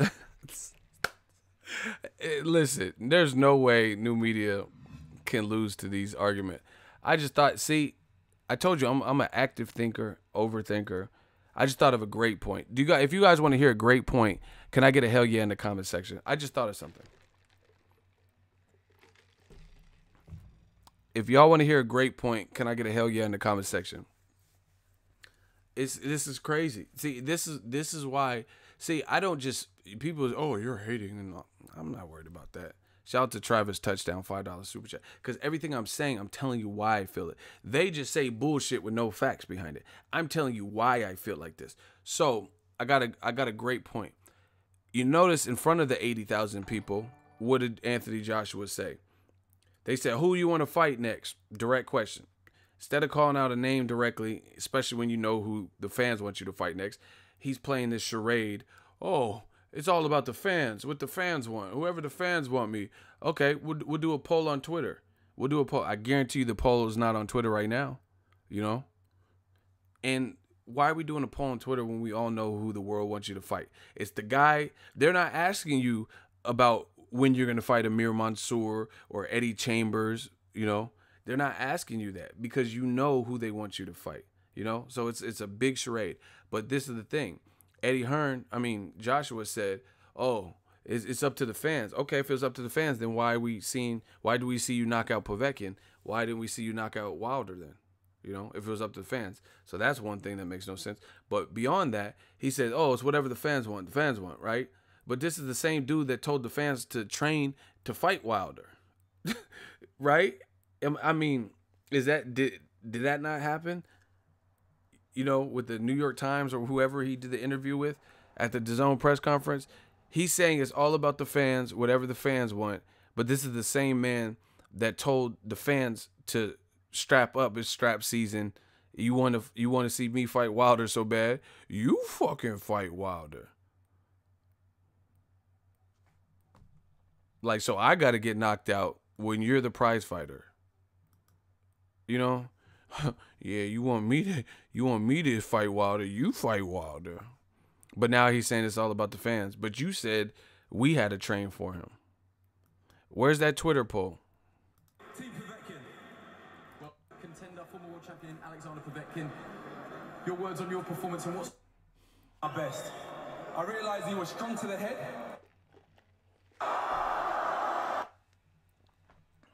Listen, there's no way new media can lose to these arguments. I just thought, see, I told you I'm an active thinker, overthinker. I just thought of a great point. If you guys want to hear a great point, can I get a hell yeah in the comment section? I just thought of something. If y'all want to hear a great point, can I get a hell yeah in the comment section? This is crazy. See, this is why. See, I don't just people. Oh, you're hating, and I'm not worried about that. Shout out to Travis Touchdown, $5 super chat. Because everything I'm saying, I'm telling you why I feel it. They just say bullshit with no facts behind it. I'm telling you why I feel like this. So I got a great point. You notice in front of the 80,000 people, what did Anthony Joshua say? They said, who do you want to fight next? Direct question. Instead of calling out a name directly, especially when you know who the fans want you to fight next, he's playing this charade. Oh, it's all about the fans. What the fans want. Whoever the fans want me. Okay, we'll do a poll on Twitter. We'll do a poll. I guarantee you the poll is not on Twitter right now. You know? And why are we doing a poll on Twitter when we all know who the world wants you to fight? It's the guy. They're not asking you about when you're going to fight Amir Mansour or Eddie Chambers. You know? They're not asking you that because you know who they want you to fight. You know? So it's a big charade. But this is the thing. Joshua said, oh, it's up to the fans. Okay, if it's up to the fans, then why do we see you knock out Povetkin? Why didn't we see you knock out Wilder then? You know, if it was up to the fans. So that's one thing that makes no sense. But beyond that, he said, oh, it's whatever the fans want. The fans want, right? But this is the same dude that told the fans to train to fight Wilder. Right? I mean, did that not happen? You know, with the New York Times or whoever he did the interview with at the DAZN press conference, he's saying it's all about the fans, whatever the fans want. But this is the same man that told the fans to strap up. It's strap season. You want to see me fight Wilder so bad? You fucking fight Wilder. Like, so I got to get knocked out when you're the prize fighter. You know? Yeah, you want me to fight Wilder, you fight Wilder. But now he's saying it's all about the fans. But you said we had to train for him. Where's that Twitter poll? Team Povetkin. Well, contender, former world champion Alexander Povetkin. Your words on your performance and what's our best. I realized you were strong to the head.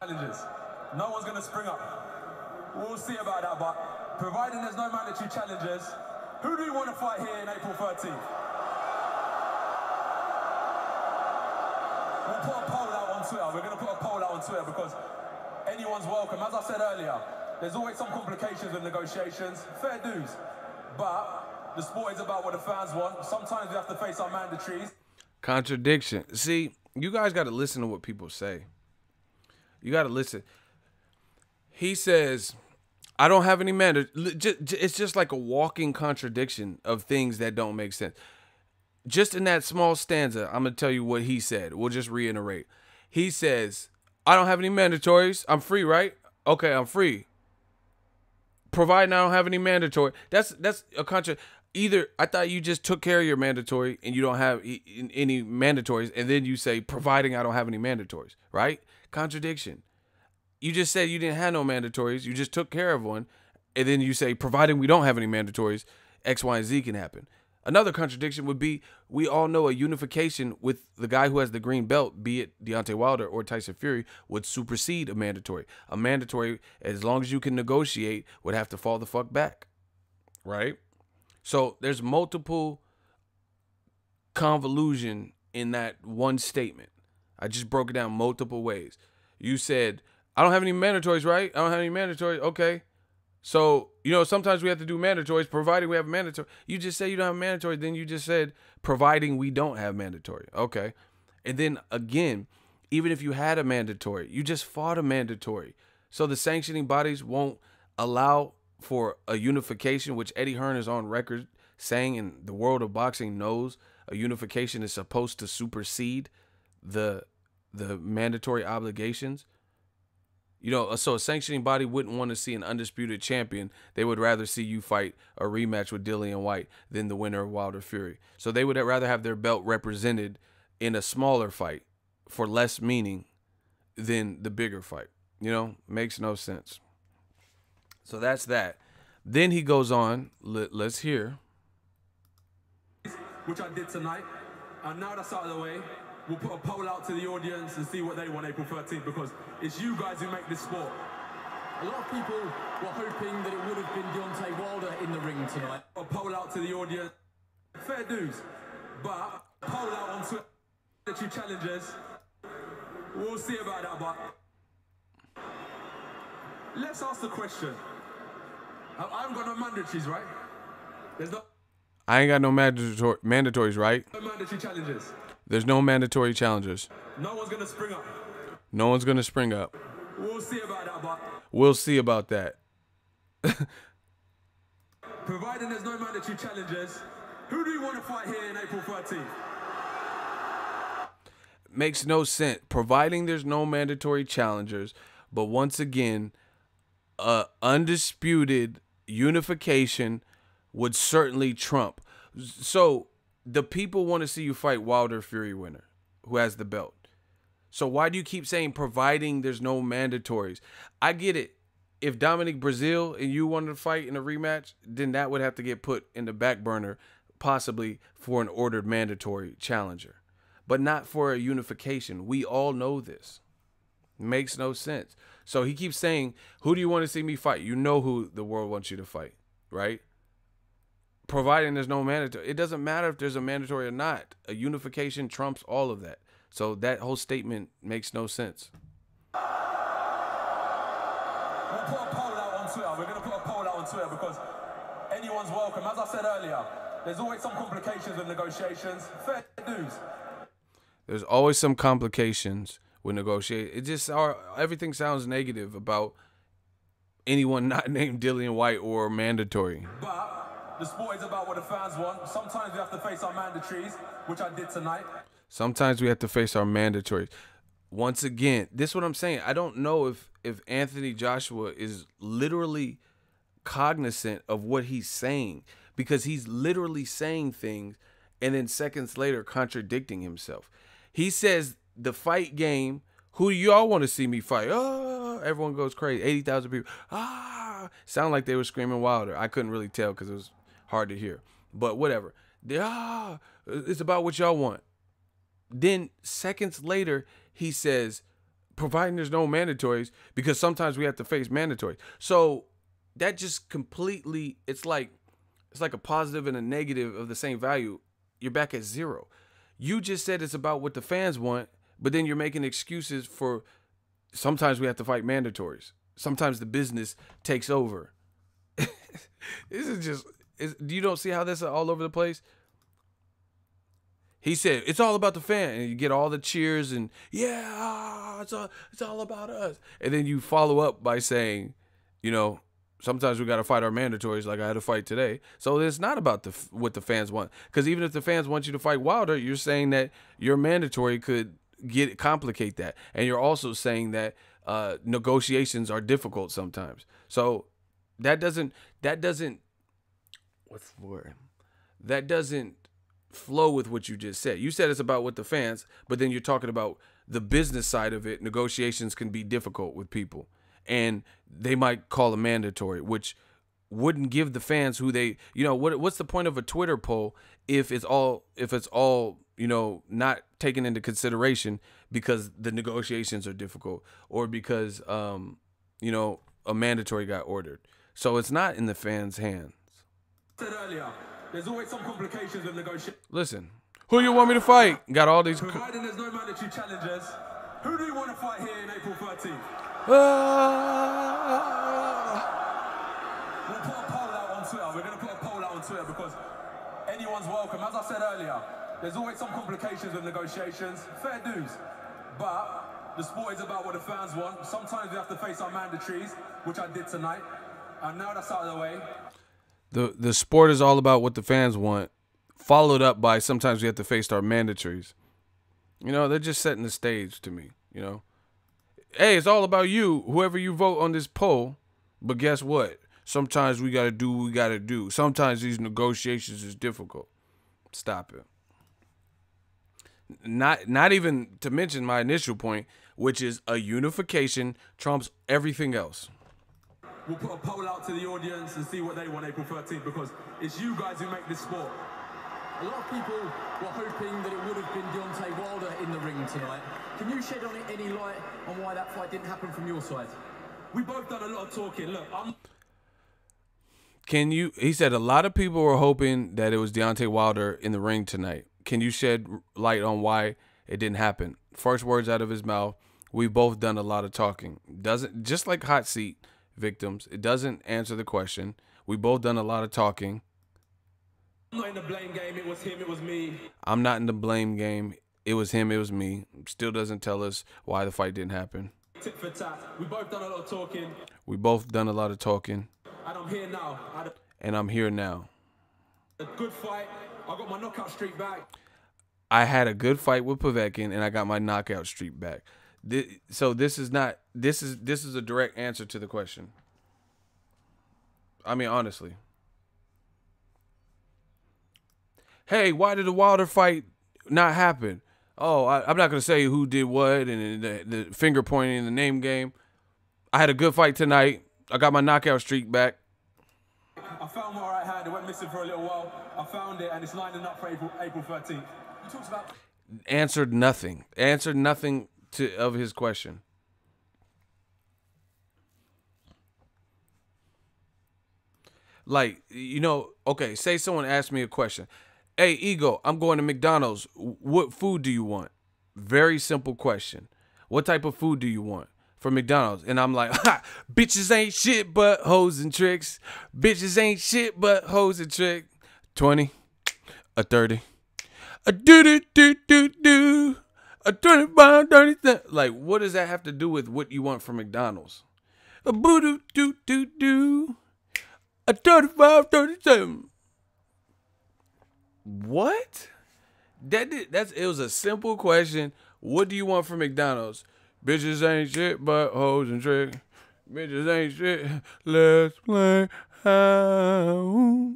Challenges. No one's gonna spring up. We'll see about that, but providing there's no mandatory challenges, who do you want to fight here in April 13th? We'll put a poll out on Twitter. We're going to put a poll out on Twitter because anyone's welcome. As I said earlier, there's always some complications with negotiations. Fair dues. But the sport is about what the fans want. Sometimes we have to face our mandatories. Contradiction. See, You guys got to listen to what people say. You got to listen. He says, I don't have any it's just like a walking contradiction of things that don't make sense. Just in that small stanza, I'm going to tell you what he said. We'll just reiterate. He says, I don't have any mandatories. I'm free, right? Okay, I'm free. Providing I don't have any mandatory. That's a contra. Either I thought you just took care of your mandatory and you don't have any mandatories, and then you say, providing I don't have any mandatories, right? Contradiction. You just said you didn't have no mandatories. You just took care of one. And then you say, providing we don't have any mandatories, X, Y, and Z can happen. Another contradiction would be, we all know a unification with the guy who has the green belt, be it Deontay Wilder or Tyson Fury, would supersede a mandatory. A mandatory, as long as you can negotiate, would have to fall the fuck back, right? So there's multiple convolution in that one statement. I just broke it down multiple ways. You said, I don't have any mandatories, right? I don't have any mandatories. Okay. So, sometimes we have to do mandatories, providing we have mandatory. You just say you don't have mandatory. Then you just said, providing we don't have mandatory. Okay. And then again, even if you had a mandatory, you just fought a mandatory. So the sanctioning bodies won't allow for a unification, which Eddie Hearn is on record saying, and the world of boxing knows a unification is supposed to supersede the mandatory obligations. So a sanctioning body wouldn't want to see an undisputed champion. They would rather see you fight a rematch with Dillian White than the winner of Wilder Fury. So they would rather have their belt represented in a smaller fight for less meaning than the bigger fight. Makes no sense. So that's that. Then he goes on. Let's hear. Which I did tonight. And now that's out of the way, we'll put a poll out to the audience and see what they want April 13th, because it's you guys who make this sport. A lot of people were hoping that it would have been Deontay Wilder in the ring tonight. A poll out to the audience. Fair dues. But a poll out on Twitter, the two challengers. We'll see about that, but let's ask the question. I haven't got no mandatories, right? I ain't got no mandatories, right? No mandatory challenges. There's no mandatory challengers. No one's going to spring up. No one's going to spring up. We'll see about that, but we'll see about that. Providing there's no mandatory challenges, who do you want to fight here in April 13th? Makes no sense. Providing there's no mandatory challengers, but once again, undisputed unification would certainly trump. So the people want to see you fight Wilder Fury winner who has the belt. So why do you keep saying providing there's no mandatories? I get it. If Dominic Breazeale and you wanted to fight in a rematch, then that would have to get put in the back burner, possibly for an ordered mandatory challenger, but not for a unification. We all know this. Makes no sense. So he keeps saying, who do you want to see me fight? You know who the world wants you to fight, right? Providing there's no mandatory. It doesn't matter if there's a mandatory or not. A unification trumps all of that. So that whole statement makes no sense. We'll put a poll out on Twitter. We're going to put a poll out on Twitter because anyone's welcome. As I said earlier, there's always some complications with negotiations. Fair dues. There's always some complications with negotiating. It just everything sounds negative about anyone not named Dillian White or mandatory. But the sport is about what the fans want. Sometimes we have to face our mandatories, which I did tonight. Sometimes we have to face our mandatories. Once again, this is what I'm saying. I don't know if Anthony Joshua is literally cognizant of what he's saying, because he's literally saying things and then seconds later contradicting himself. He says the fight game, who do y'all want to see me fight? Oh, everyone goes crazy. 80,000 people. Sound like they were screaming Wilder. I couldn't really tell because it was hard to hear. But whatever. It's about what y'all want. Then seconds later, he says, providing there's no mandatories, because sometimes we have to face mandatories. So that just completely, it's like a positive and a negative of the same value. You're back at zero. You just said it's about what the fans want, but then you're making excuses for sometimes we have to fight mandatories. Sometimes the business takes over. This is just, you don't see how this is all over the place? He said, it's all about the fan. And you get all the cheers and, yeah, it's all about us. And then you follow up by saying, you know, sometimes we got to fight our mandatories like I had to fight today. So it's not about what the fans want. Because even if the fans want you to fight Wilder, you're saying that your mandatory could complicate that. And you're also saying that negotiations are difficult sometimes. So that doesn't, what's the word? That doesn't flow with what you just said. You said it's about what the fans, but then you're talking about the business side of it. Negotiations can be difficult with people, and they might call a mandatory, which wouldn't give the fans who they, you know, what's the point of a Twitter poll if it's all, you know, not taken into consideration because the negotiations are difficult or because, you know, a mandatory got ordered. So it's not in the fans' hands. I said earlier, there's always some complications with negotiations. Listen, who you want me to fight? Got all these. Providing there's no mandatory challengers, who do you want to fight here in April 13th? We'll put a poll out on Twitter. We're going to put a poll out on Twitter because anyone's welcome. As I said earlier, there's always some complications with negotiations. Fair dues. But the sport is about what the fans want. Sometimes we have to face our mandatories, which I did tonight. And now that's out of the way. The sport is all about what the fans want, followed up by sometimes we have to face our mandatories. You know, they're just setting the stage to me, you know. Hey, it's all about you, whoever you vote on this poll. But guess what? Sometimes we got to do what we got to do. Sometimes these negotiations is difficult. Stop it. Not even to mention my initial point, which is a unification trumps everything else. We'll put a poll out to the audience and see what they want April 13th because it's you guys who make this sport. A lot of people were hoping that it would have been Deontay Wilder in the ring tonight. Can you shed on it any light on why that fight didn't happen from your side? We both done a lot of talking. Look, he said a lot of people were hoping that it was Deontay Wilder in the ring tonight. Can you shed light on why it didn't happen? First words out of his mouth, we've both done a lot of talking. Doesn't, just like hot seat victims, it doesn't answer the question. We both done a lot of talking. I'm not in the blame game. It was him, it was me. I'm not in the blame game. It was him, it was me. Still doesn't tell us why the fight didn't happen. Tit for tat. We both done a lot of talking. We both done a lot of talking. And I'm here now. And I'm here now. A good fight. I got my knockout streak back. I had a good fight with Povetkin, and I got my knockout streak back. So this is a direct answer to the question. I mean, honestly. Hey, why did the Wilder fight not happen? Oh, I'm not going to say who did what and the finger pointing in the name game. I had a good fight tonight. I got my knockout streak back. I found my right hand. It went missing for a little while. I found it, and it's lining up for April 13th. You talked about... Answered nothing. Answered nothing of his question. Like, you know, okay, say someone asked me a question. Hey, Ego, I'm going to McDonald's. What food do you want? Very simple question. What type of food do you want from McDonald's? And I'm like, ha, bitches ain't shit but hoes and tricks. Bitches ain't shit but hoes and tricks. 20, a 30, a do-do-do-do-do, a 25, 30. Like, what does that have to do with what you want from McDonald's? A boo-do-do-do-do, a 35, 37. What? It was a simple question. What do you want from McDonald's? Bitches ain't shit but hoes and tricks. Bitches ain't shit. Let's play how.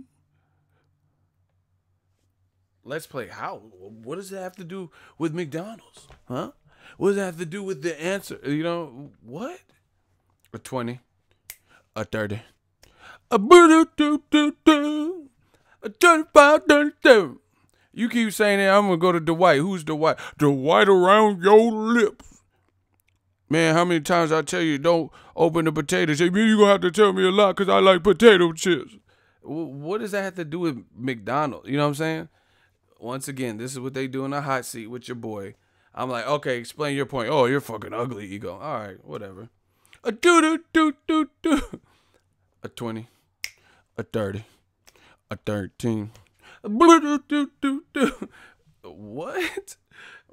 Let's play how? What does that have to do with McDonald's? Huh? What does that have to do with the answer? You know, what? A 20. A 30. A boo-doo-doo-doo-doo. A 35, 37. You keep saying that, I'm going to go to Dwight. Who's Dwight? Dwight around your lips. Man, how many times I tell you don't open the potato chips? You're going to have to tell me a lot because I like potato chips. What does that have to do with McDonald's? You know what I'm saying? Once again, this is what they do in the hot seat with your boy. I'm like, okay, explain your point. Oh, you're fucking ugly, Ego. All right, whatever. A do-do-do-do-do. A 20. A 30. A 13. A What?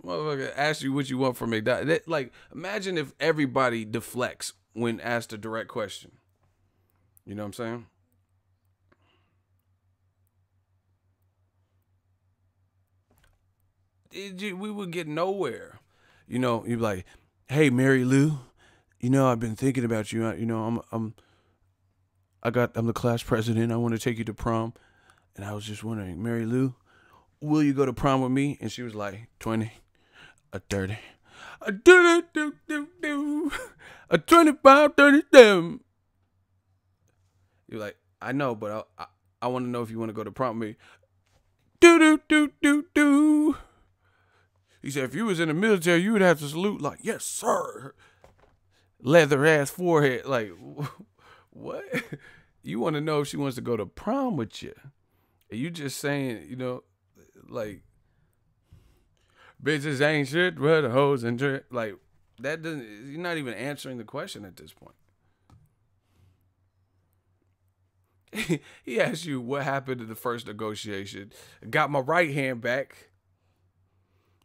Motherfucker ask you what you want from McDonald's. Like, imagine if everybody deflects when asked a direct question. You know what I'm saying? We would get nowhere. You know, you'd be like, hey, Mary Lou, you know, I've been thinking about you. You know, I'm the class president. I want to take you to prom. And I was just wondering, Mary Lou, will you go to prom with me? And she was like, 20, a 30, a do-do-do-do-do, a 25, 37. You're like, I know, but I want to know if you want to go to prom with me. Do-do-do-do-do. He said, if you was in the military, you would have to salute like, yes, sir. Leather ass forehead. Like, what? You want to know if she wants to go to prom with you. And you just saying, you know, like, bitches ain't shit but the hoes and drip. Like, that doesn't, you're not even answering the question at this point. He asked you what happened to the first negotiation. Got my right hand back.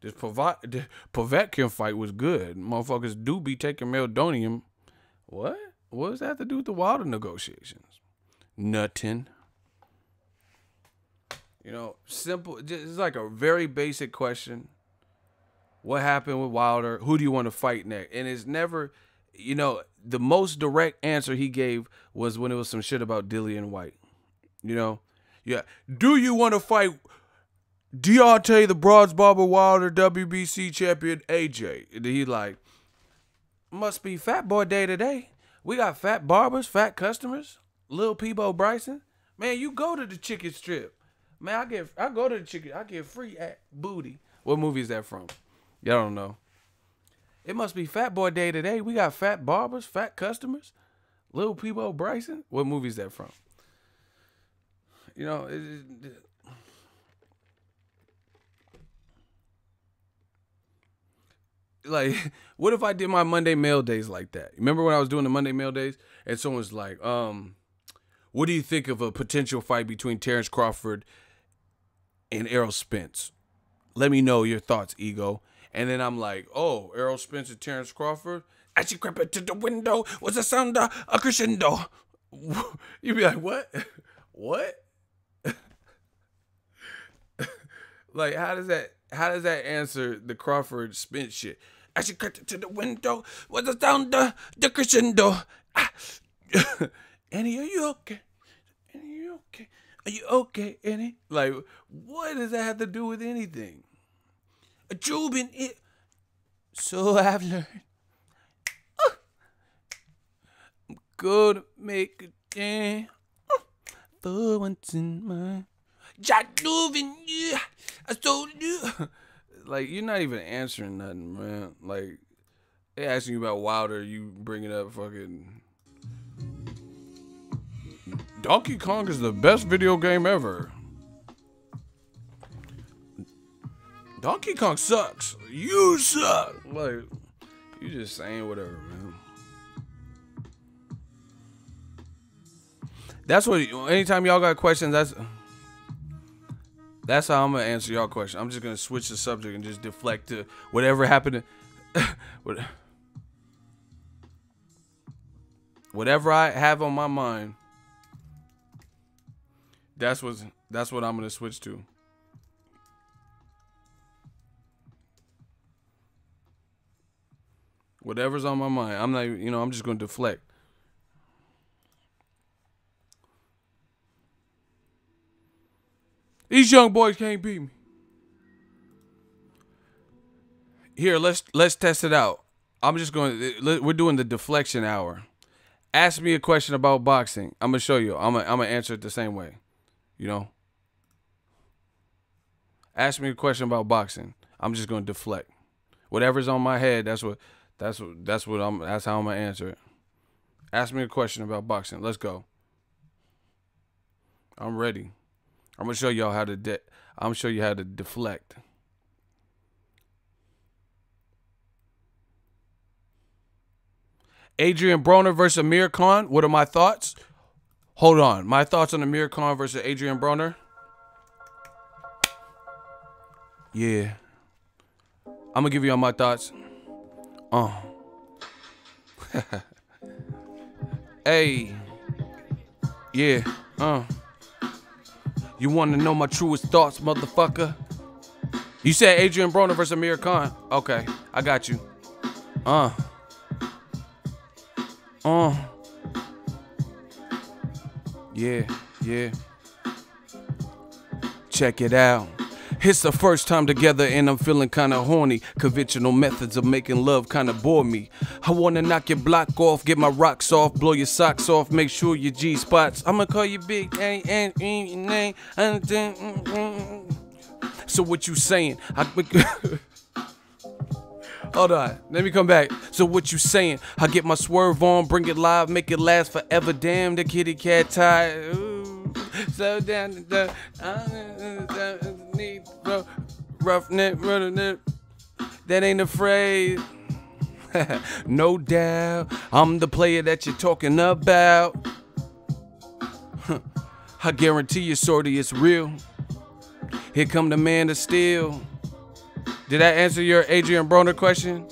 This Povetkin fight was good. Motherfuckers do be taking meldonium. What? What does that have to do with the Wilder negotiations? Nothing. You know, simple. It's like a very basic question. What happened with Wilder? Who do you want to fight next? And it's never, you know, the most direct answer he gave was when it was some shit about Dillian White. You know? Yeah. Do you want to fight Deontay, the Broads Barber Wilder, WBC champion AJ? And he like, must be Fat Boy Day today. We got fat barbers, fat customers. Lil Peebo Bryson. Man, you go to the chicken strip. Man, I go to the chicken. I get free booty. What movie is that from? Y'all don't know. It must be Fat Boy Day today. We got fat barbers, fat customers. Lil Peebo Bryson. What movie is that from? You know, like, what if I did my Monday mail days like that? Remember when I was doing the Monday mail days and someone's like, what do you think of a potential fight between Terrence Crawford and Errol Spence? Let me know your thoughts, Ego. And then I'm like, oh, Errol Spence and Terrence Crawford? As she crept into the window was the sound of a crescendo. You'd be like, what? What? Like, how does that answer the Crawford Spence shit? As she crept into the window was the sound of the crescendo. Annie, are you okay? Annie, are you okay? Are you okay, Annie? Like, what does that have to do with anything? A jewel in it. So I've learned. I'm gonna make a dance for once in my I told you. Like, you're not even answering nothing, man. Like, they asking you about Wilder, you bringing up fucking Donkey Kong is the best video game ever. Donkey Kong sucks. You suck. Like, you just saying whatever, man. That's what, anytime y'all got questions, that's how I'm going to answer y'all question. I'm just going to switch the subject and just deflect to whatever happened to, whatever I have on my mind. That's what I'm going to switch to. Whatever's on my mind. I'm not, you know, I'm just going to deflect. These young boys can't beat me. Here, let's test it out. I'm just going, we're doing the deflection hour. Ask me a question about boxing. I'm going to show you. I'm going to answer it the same way. You know? Ask me a question about boxing. I'm just going to deflect. Whatever's on my head, that's how I'm going to answer it. Ask me a question about boxing. Let's go. I'm ready. I'm gonna show y'all how to deflect. Adrian Broner versus Amir Khan. What are my thoughts? Hold on. My thoughts on Amir Khan versus Adrian Broner. Yeah. I'm gonna give you all my thoughts. Hey. Yeah. You wanna know my truest thoughts, motherfucker? You said Adrian Broner versus Amir Khan. Okay, I got you. Yeah. Check it out. It's the first time together and I'm feeling kinda horny. Conventional methods of making love kinda bore me. I wanna knock your block off, get my rocks off, blow your socks off, make sure your G spots. I'ma call you Big A. So what you saying? Hold on, let me come back. So what you saying? I get my swerve on, bring it live, make it last forever. Damn, the kitty cat tied. Ooh, so down the need rough neck, running it. That ain't afraid. No doubt, I'm the player that you're talking about. I guarantee you, shorty, it's real. Here come the man to steal. Did that answer your Adrian Broner question?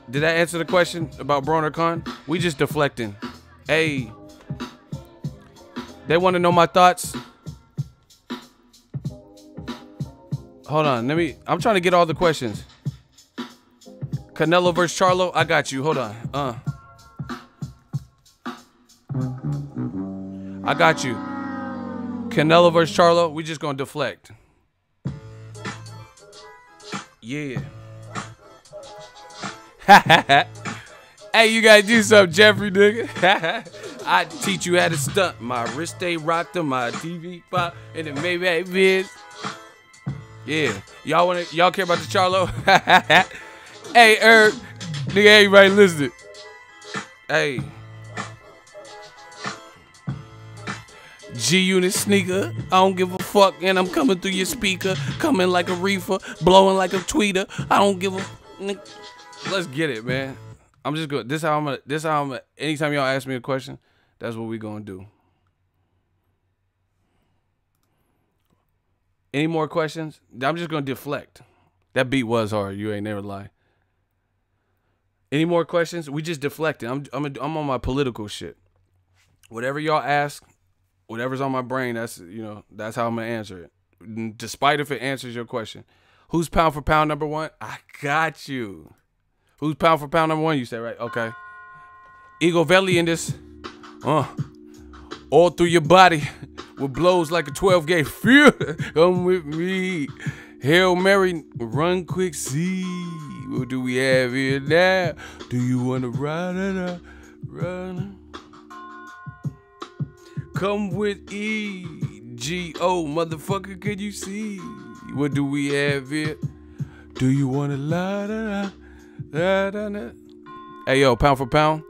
Did that answer the question about Broner Khan? We just deflecting. Hey. They want to know my thoughts? Hold on, I'm trying to get all the questions. Canelo versus Charlo, I got you. Hold on. I got you. Canelo versus Charlo, we just gonna deflect. Yeah. Hey, you gotta do something, Jeffrey, nigga. I teach you how to stunt. My wrist stay rocked on my TV pop and it maybe bitch. Yeah. Y'all care about the Charlo? Hey, nigga, everybody listening. Hey. G-Unit sneaker, I don't give a fuck, and I'm coming through your speaker, coming like a reefer, blowing like a tweeter. I don't give a. Let's get it, man. I'm just good. This how I'm gonna. Anytime y'all ask me a question, that's what we gonna do. Any more questions? I'm just gonna deflect. That beat was hard. You ain't never lie. Any more questions? We just deflecting. I'm on my political shit. Whatever y'all ask. Whatever's on my brain, that's how I'm gonna answer it. Despite if it answers your question. Who's pound for pound number one? I got you. Who's pound for pound number one? You said, right? Okay. Eagle Valley in this. All through your body with blows like a 12 gauge. Come with me. Hail Mary, run quick, see. What do we have here now? Do you wanna ride it? Run. Come with E-G-O, motherfucker, could you see? What do we have here? Do you want to lie? Hey, yo, pound for pound.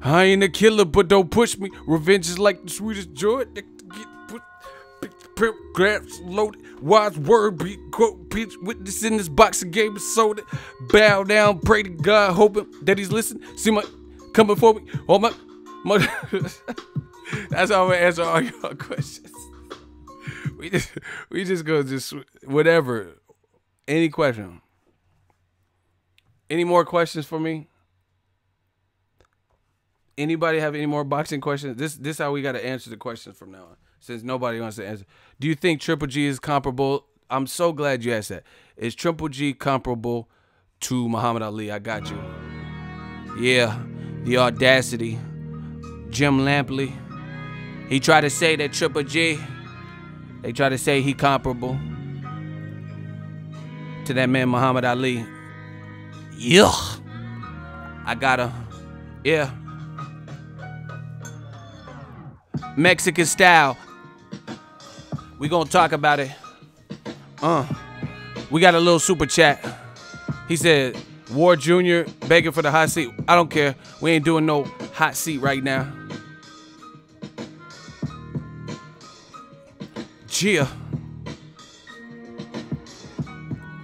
I ain't a killer, but don't push me. Revenge is like the sweetest joy. Graphs loaded. Wise word, beat, quote, pitch, witness in this boxing game is sold. Bow down, pray to God, hoping that he's listening. See my coming for me. All my That's how I'm gonna answer all y'all questions. We just go whatever. Any question? Any more questions for me? Anybody have any more boxing questions? This how we gotta answer the questions from now on. Since nobody wants to answer. Do you think Triple G is comparable? I'm so glad you asked that. Is Triple G comparable to Muhammad Ali? I got you. Yeah, the audacity. Jim Lampley. He tried to say that Triple G, they try to say he comparable to that man Muhammad Ali. Yeah. I gotta, yeah. Mexican style. We gonna talk about it. We got a little super chat. He said, Ward Jr. begging for the hot seat. I don't care. We ain't doing no hot seat right now. Gia.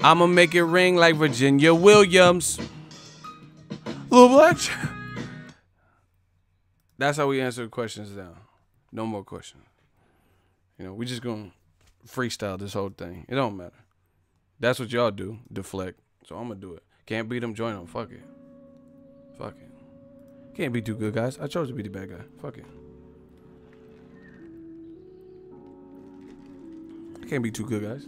I'ma make it ring like Virginia Williams. What? That's how we answer questions now. No more questions. You know, we just gonna freestyle this whole thing. It don't matter. That's what y'all do, deflect. So I'm gonna do it. Can't beat them, join them. Fuck it. Fuck it. Can't be too good, guys. I chose to be the bad guy. Fuck it. I can't be too good, guys.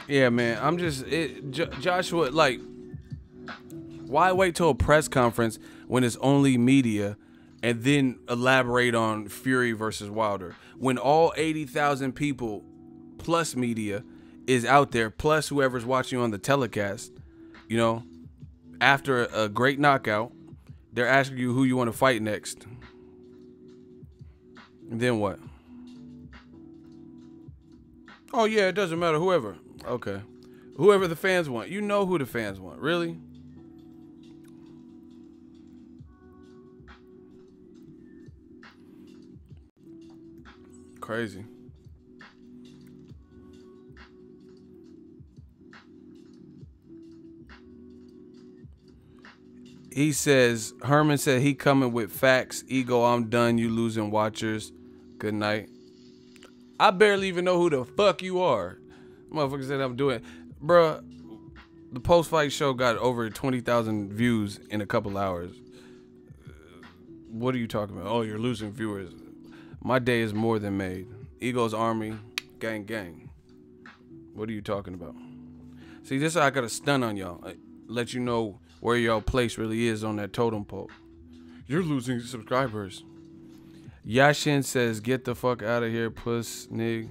Yeah, man. I'm just Joshua. Like, why wait till a press conference when it's only media, and then elaborate on Fury versus Wilder when all 80,000 people plus media is out there, plus whoever's watching on the telecast? You know, after a great knockout, they're asking you who you want to fight next. And then what? Oh yeah, it doesn't matter. Whoever. Okay. Whoever the fans want. You know who the fans want. Really? Crazy. He says, Herman said he coming with facts. Ego, I'm done. You losing watchers. Good night. I barely even know who the fuck you are. Motherfucker said I'm doing. Bruh, the post-fight show got over 20,000 views in a couple hours. What are you talking about? Oh, you're losing viewers. My day is more than made. Ego's army, gang, gang. What are you talking about? See, this is how I got a stun on y'all. Let you know where y'all place really is on that totem pole. You're losing subscribers. Yashin says, get the fuck out of here, puss, nig.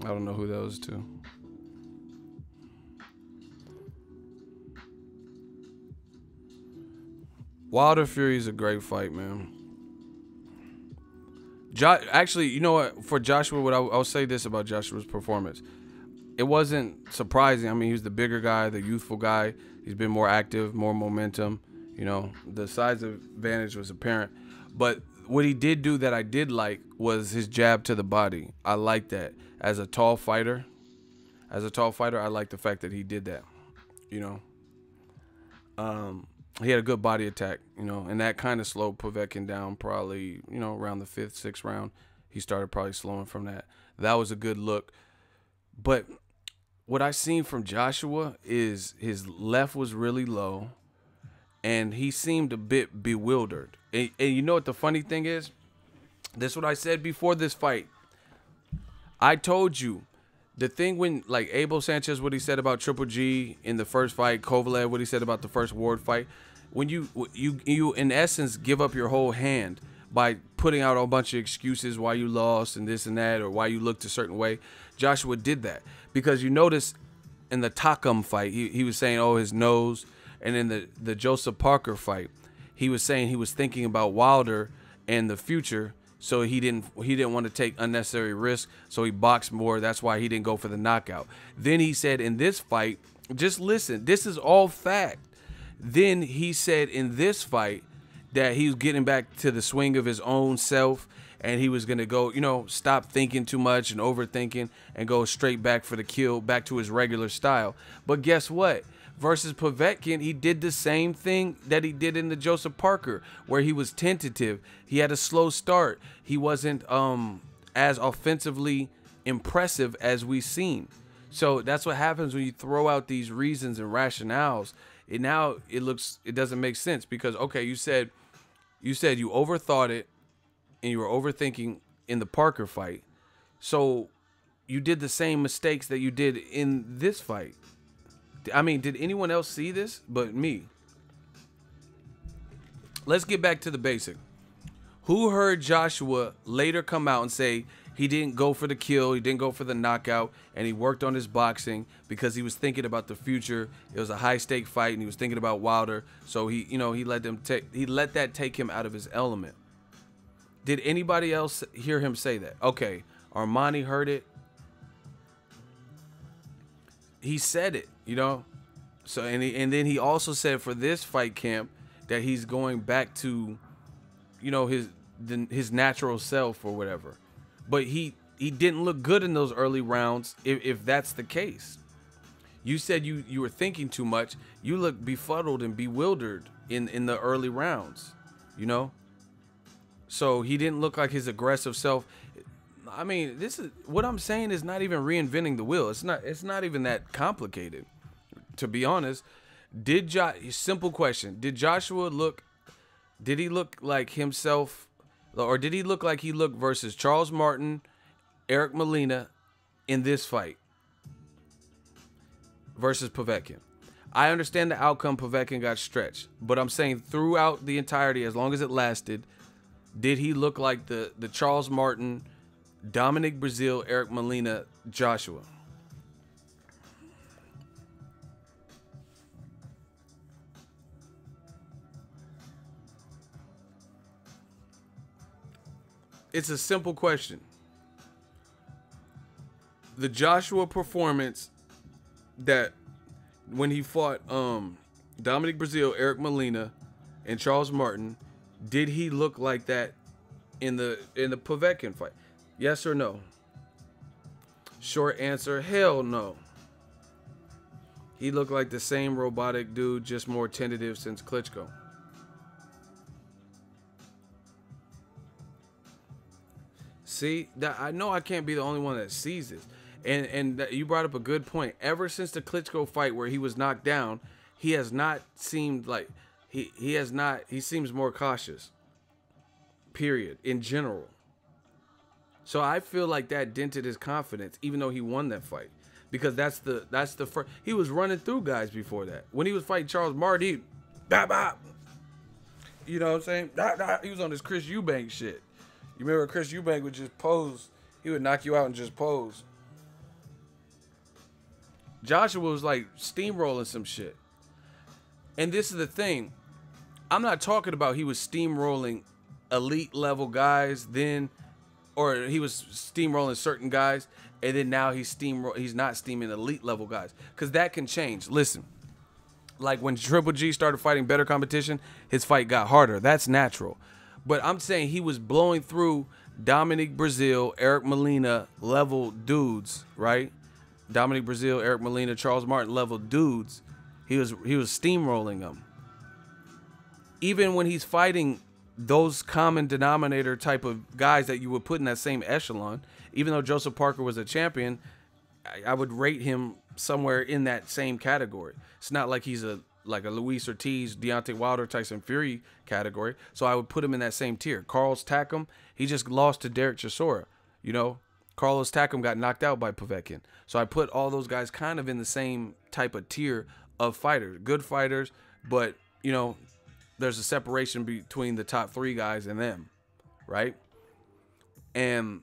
I don't know who that was to. Wilder Fury is a great fight, man. Actually, you know what? For Joshua, I'll say this about Joshua's performance. It wasn't surprising. I mean, he was the bigger guy, the youthful guy. He's been more active, more momentum. You know, the size advantage was apparent. But what he did do that I did like was his jab to the body. I like that. As a tall fighter, I like the fact that he did that. You know, he had a good body attack, you know, and that kind of slowed Povetkin down probably, you know, around the 5th, 6th round. He started probably slowing from that. That was a good look. But what I seen from Joshua is his left was really low, and he seemed a bit bewildered. And you know what the funny thing is? This is what I said before this fight. I told you, the thing when, like, Abel Sanchez, what he said about Triple G in the first fight, Kovalev, what he said about the first Ward fight, when you in essence give up your whole hand by putting out a bunch of excuses why you lost and this and that, or why you looked a certain way, Joshua did that. Because you notice in the Takam fight, he was saying, oh, his nose. And in the Joseph Parker fight, he was saying he was thinking about Wilder and the future. So he didn't want to take unnecessary risks, so he boxed more. That's why he didn't go for the knockout. Then he said in this fight, just listen, this is all fact. Then he said in this fight that he was getting back to the swing of his own self, and he was going to go, you know, stop thinking too much and overthinking and go straight back for the kill, back to his regular style. But guess what? Versus Povetkin, he did the same thing that he did in the Joseph Parker, where he was tentative. He had a slow start. He wasn't as offensively impressive as we've seen. So that's what happens when you throw out these reasons and rationales. It doesn't make sense because, okay, you said you overthought it and you were overthinking in the Parker fight. So you did the same mistakes that you did in this fight. I mean, did anyone else see this but me? Let's get back to the basic. Who heard Joshua later come out and say he didn't go for the kill, he didn't go for the knockout, and he worked on his boxing because he was thinking about the future? It was a high-stake fight, and he was thinking about Wilder, so he let that take him out of his element. Did anybody else hear him say that? Okay, Armani heard it. He said it, you know. So and then he also said for this fight camp that he's going back to, you know, his natural self or whatever. But he he didn't look good in those early rounds. If that's the case, you said you were thinking too much. You look befuddled and bewildered in the early rounds, you know. So he didn't look like his aggressive self. I mean, this is what I'm saying is not even reinventing the wheel. It's not even that complicated, to be honest. Simple question. Did he look like himself, or did he look like he looked versus Charles Martin, Eric Molina in this fight versus Povetkin? I understand the outcome. Povetkin got stretched, but I'm saying throughout the entirety, as long as it lasted, did he look like the Charles Martin, Dominic Breazeale, Eric Molina, Joshua? It's a simple question. The Joshua performance that when he fought Dominic Breazeale, Eric Molina, and Charles Martin, did he look like that in the Povetkin fight? Yes or no? Short answer, hell no. He looked like the same robotic dude, just more tentative since Klitschko. See, that I know I can't be the only one that sees this. And you brought up a good point. Ever since the Klitschko fight where he was knocked down, he has not seemed like he seems more cautious. Period. In general. So I feel like that dented his confidence, even though he won that fight. Because that's the first. He was running through guys before that. When he was fighting Charles Martin, you know what I'm saying? He was on this Chris Eubank shit. You remember Chris Eubank would just pose. He would knock you out and just pose. Joshua was like steamrolling some shit. And this is the thing. I'm not talking about he was steamrolling elite level guys then, or he was steamrolling certain guys, and then now he's not steaming elite level guys. Because that can change. Listen, like when Triple G started fighting better competition, his fight got harder. That's natural. But I'm saying he was blowing through Dominic Breazeale, Eric Molina level dudes, right? Dominic Breazeale, Eric Molina, Charles Martin level dudes. He was steamrolling them. Even when he's fighting those common denominator type of guys that you would put in that same echelon, even though Joseph Parker was a champion, I would rate him somewhere in that same category. It's not like he's like a Luis Ortiz, Deontay Wilder, Tyson Fury category. So I would put him in that same tier. Carlos Takam, he just lost to Derek Chisora. You know, Carlos Takam got knocked out by Povetkin. So I put all those guys kind of in the same type of tier of fighters. Good fighters, but, you know, there's a separation between the top three guys and them, right? And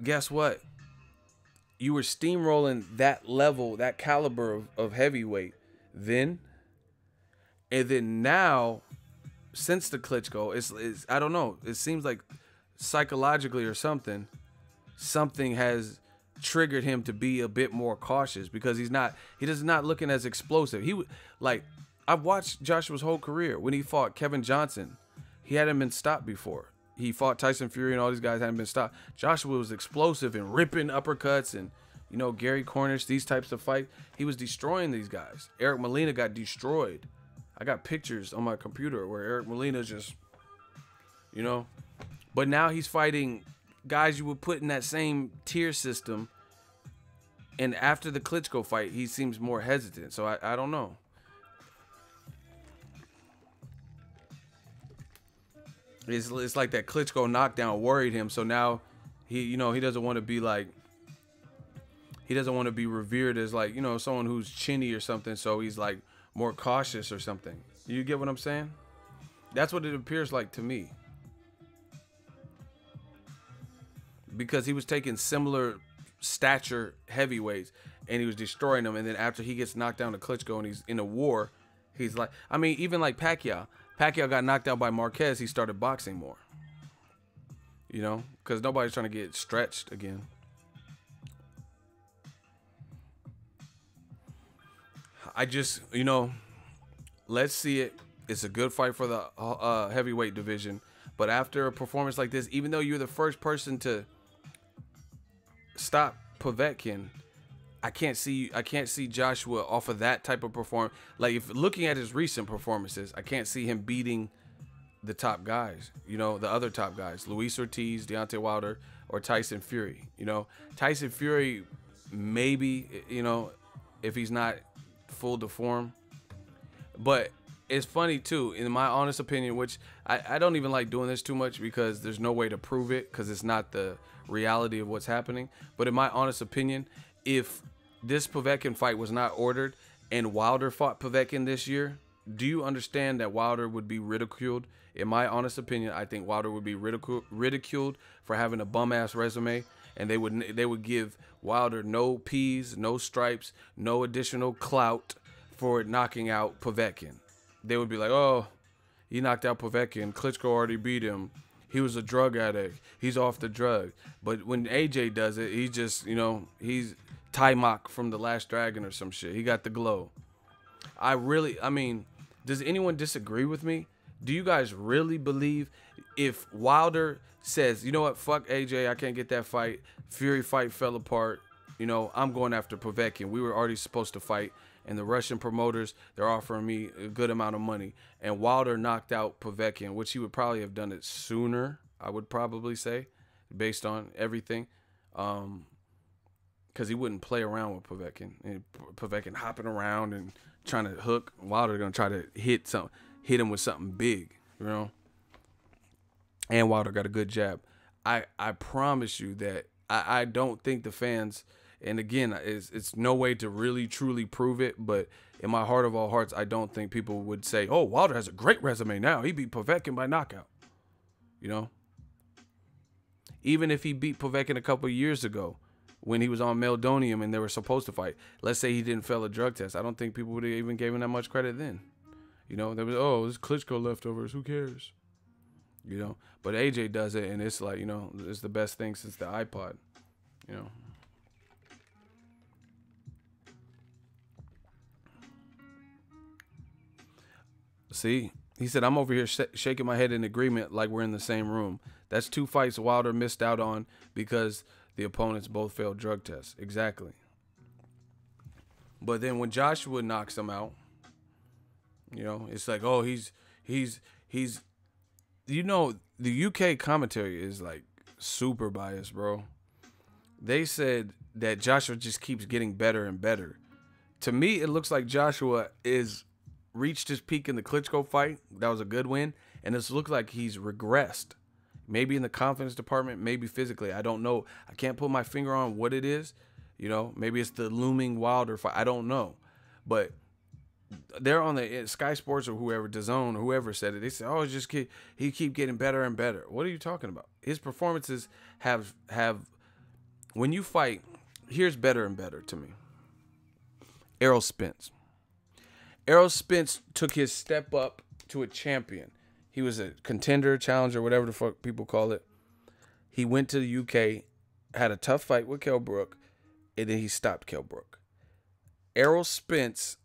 guess what? You were steamrolling that level, that caliber of heavyweight then, and then now, since the Klitschko, it's I don't know. It seems like psychologically or something has triggered him to be a bit more cautious because he's not looking as explosive. I've watched Joshua's whole career. When he fought Kevin Johnson, he hadn't been stopped before. He fought Tyson Fury and all these guys hadn't been stopped. Joshua was explosive and ripping uppercuts and, you know, Gary Cornish, these types of fights. He was destroying these guys. Eric Molina got destroyed. I got pictures on my computer where Eric Molina just, you know. But now he's fighting guys you would put in that same tier system. And after the Klitschko fight, he seems more hesitant. So I don't know. It's like that Klitschko knockdown worried him. So now he doesn't want to be like, he doesn't want to be revered as like, you know, someone who's chinny or something. So he's like more cautious or something. You get what I'm saying? That's what it appears like to me. Because he was taking similar stature heavyweights and he was destroying them. And then after he gets knocked down to Klitschko and he's in a war, he's like, I mean, even like Pacquiao got knocked out by Marquez. He started boxing more, you know, because nobody's trying to get stretched again. I just, you know, let's see it. It's a good fight for the heavyweight division. But after a performance like this, even though you're the first person to stop Povetkin, I can't see Joshua off of that type of performance. Like, if looking at his recent performances, I can't see him beating the top guys, you know, the other top guys, Luis Ortiz, Deontay Wilder, or Tyson Fury. You know, Tyson Fury, maybe, you know, if he's not full to form. But it's funny too, in my honest opinion, which I don't even like doing this too much because there's no way to prove it because it's not the reality of what's happening. But in my honest opinion, if this Povetkin fight was not ordered and Wilder fought Povetkin this year, do you understand that Wilder would be ridiculed? In my honest opinion, I think Wilder would be ridiculed for having a bum-ass resume, and they would give Wilder no P's, no stripes, no additional clout for knocking out Povetkin. They would be like, oh, he knocked out Povetkin. Klitschko already beat him. He was a drug addict. He's off the drug. But when AJ does it, he just, you know, he's Taimak from The Last Dragon or some shit. He got the glow. I mean, does anyone disagree with me? Do you guys really believe if Wilder says, you know what, fuck AJ, I can't get that fight. Fury fight fell apart. You know, I'm going after Povetkin. We were already supposed to fight. And the Russian promoters, they're offering me a good amount of money. And Wilder knocked out Povetkin, which he would probably have done it sooner, I would probably say, based on everything. Because he wouldn't play around with Povetkin. And Povetkin hopping around and trying to hook. Wilder going to try to hit him with something big, you know. And Wilder got a good jab. I promise you that I don't think the fans, and again, it's no way to really truly prove it, but in my heart of all hearts, I don't think people would say, oh, Wilder has a great resume now. He beat Povetkin by knockout, you know. Even if he beat Povetkin a couple of years ago when he was on Meldonium and they were supposed to fight, let's say he didn't fail a drug test, I don't think people would have even given him that much credit then. You know, there was, oh, this Klitschko leftovers, who cares? You know, but AJ does it, and it's like, you know, it's the best thing since the iPod, you know. See, he said, I'm over here shaking my head in agreement like we're in the same room. That's 2 fights Wilder missed out on because the opponents both failed drug tests. Exactly. But then when Joshua knocks him out, you know, it's like, oh, he's, you know, the UK commentary is like super biased, bro. They said that Joshua just keeps getting better and better. To me, it looks like Joshua is reached his peak in the Klitschko fight. That was a good win. And it looks like he's regressed. Maybe in the confidence department, maybe physically. I don't know. I can't put my finger on what it is. You know, maybe it's the looming Wilder fight. I don't know. But they're on the Sky Sports or whoever, DAZN or whoever said it. They said, oh, he keep getting better and better. What are you talking about? His performances have when you fight, here's better and better to me. Errol Spence. Errol Spence took his step up to a champion. He was a contender, challenger, whatever the fuck people call it. He went to the UK, had a tough fight with Kell Brook, and then he stopped Kell Brook. Errol Spence,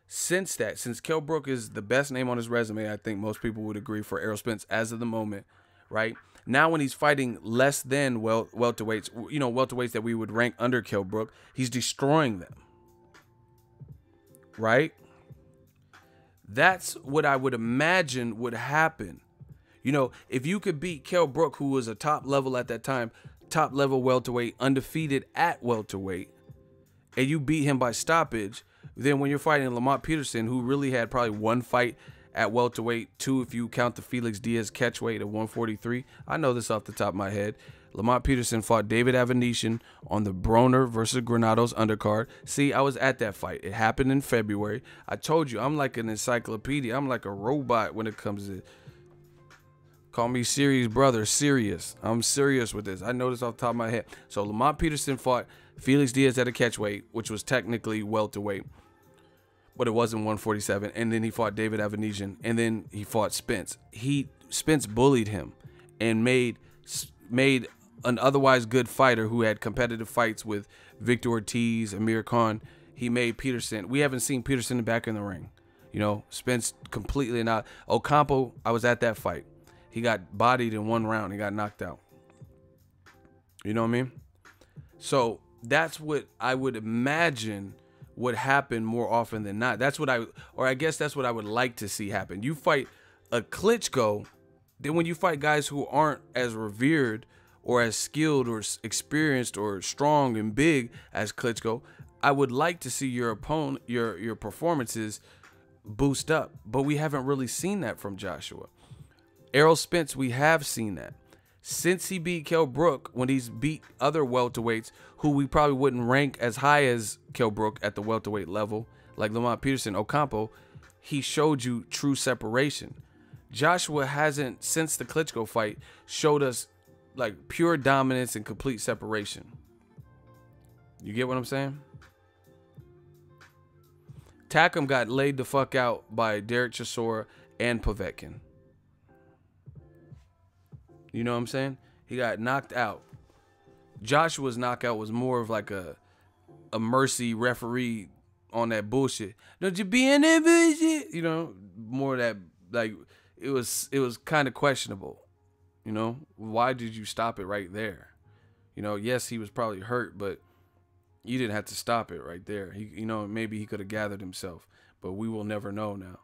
since Kell Brook is the best name on his resume, I think most people would agree for Errol Spence as of the moment, right? Now when he's fighting less than welterweights, you know, welterweights that we would rank under Kell Brook, he's destroying them, right? That's what I would imagine would happen. You know, if you could beat Kell Brook, who was a top level at that time, top level welterweight, undefeated at welterweight, and you beat him by stoppage, then when you're fighting Lamont Peterson, who really had probably 1 fight at welterweight, 2 if you count the Felix Diaz catchweight at 143. I know this off the top of my head. Lamont Peterson fought David Avanesyan on the Broner versus Granados undercard. See, I was at that fight. It happened in February. I told you, I'm like an encyclopedia. I'm like a robot when it comes to... Call me serious, brother. Serious. I'm serious with this. I know this off the top of my head. So Lamont Peterson fought Felix Diaz at a catchweight, which was technically welterweight, but it wasn't 147. And then he fought David Avanesyan, and then he fought Spence. Spence bullied him and made an otherwise good fighter who had competitive fights with Victor Ortiz, Amir Khan. He made Peterson. We haven't seen Peterson back in the ring. You know, Spence completely not. Ocampo, I was at that fight. He got bodied in 1 round. He got knocked out. You know what I mean? So that's what I would imagine would happen more often than not. That's what I guess that's what I would like to see happen. You fight a Klitschko, then when you fight guys who aren't as revered or as skilled or experienced or strong and big as Klitschko, I would like to see your opponent, your performances boost up. But we haven't really seen that from Joshua. Errol Spence, we have seen that. Since he beat Kell Brook, when he's beat other welterweights who we probably wouldn't rank as high as Kell Brook at the welterweight level, like Lamont Peterson, Ocampo, he showed you true separation. Joshua hasn't, since the Klitschko fight, showed us like pure dominance and complete separation. You get what I'm saying? Takam got laid the fuck out by Derek Chisora and Povetkin. You know what I'm saying? He got knocked out. Joshua's knockout was more of like a mercy referee on that bullshit. Don't you be in that bullshit? You know, more of that, like, it was kind of questionable. You know, why did you stop it right there? You know, yes, he was probably hurt, but you didn't have to stop it right there. You know, maybe he could have gathered himself, but we will never know now.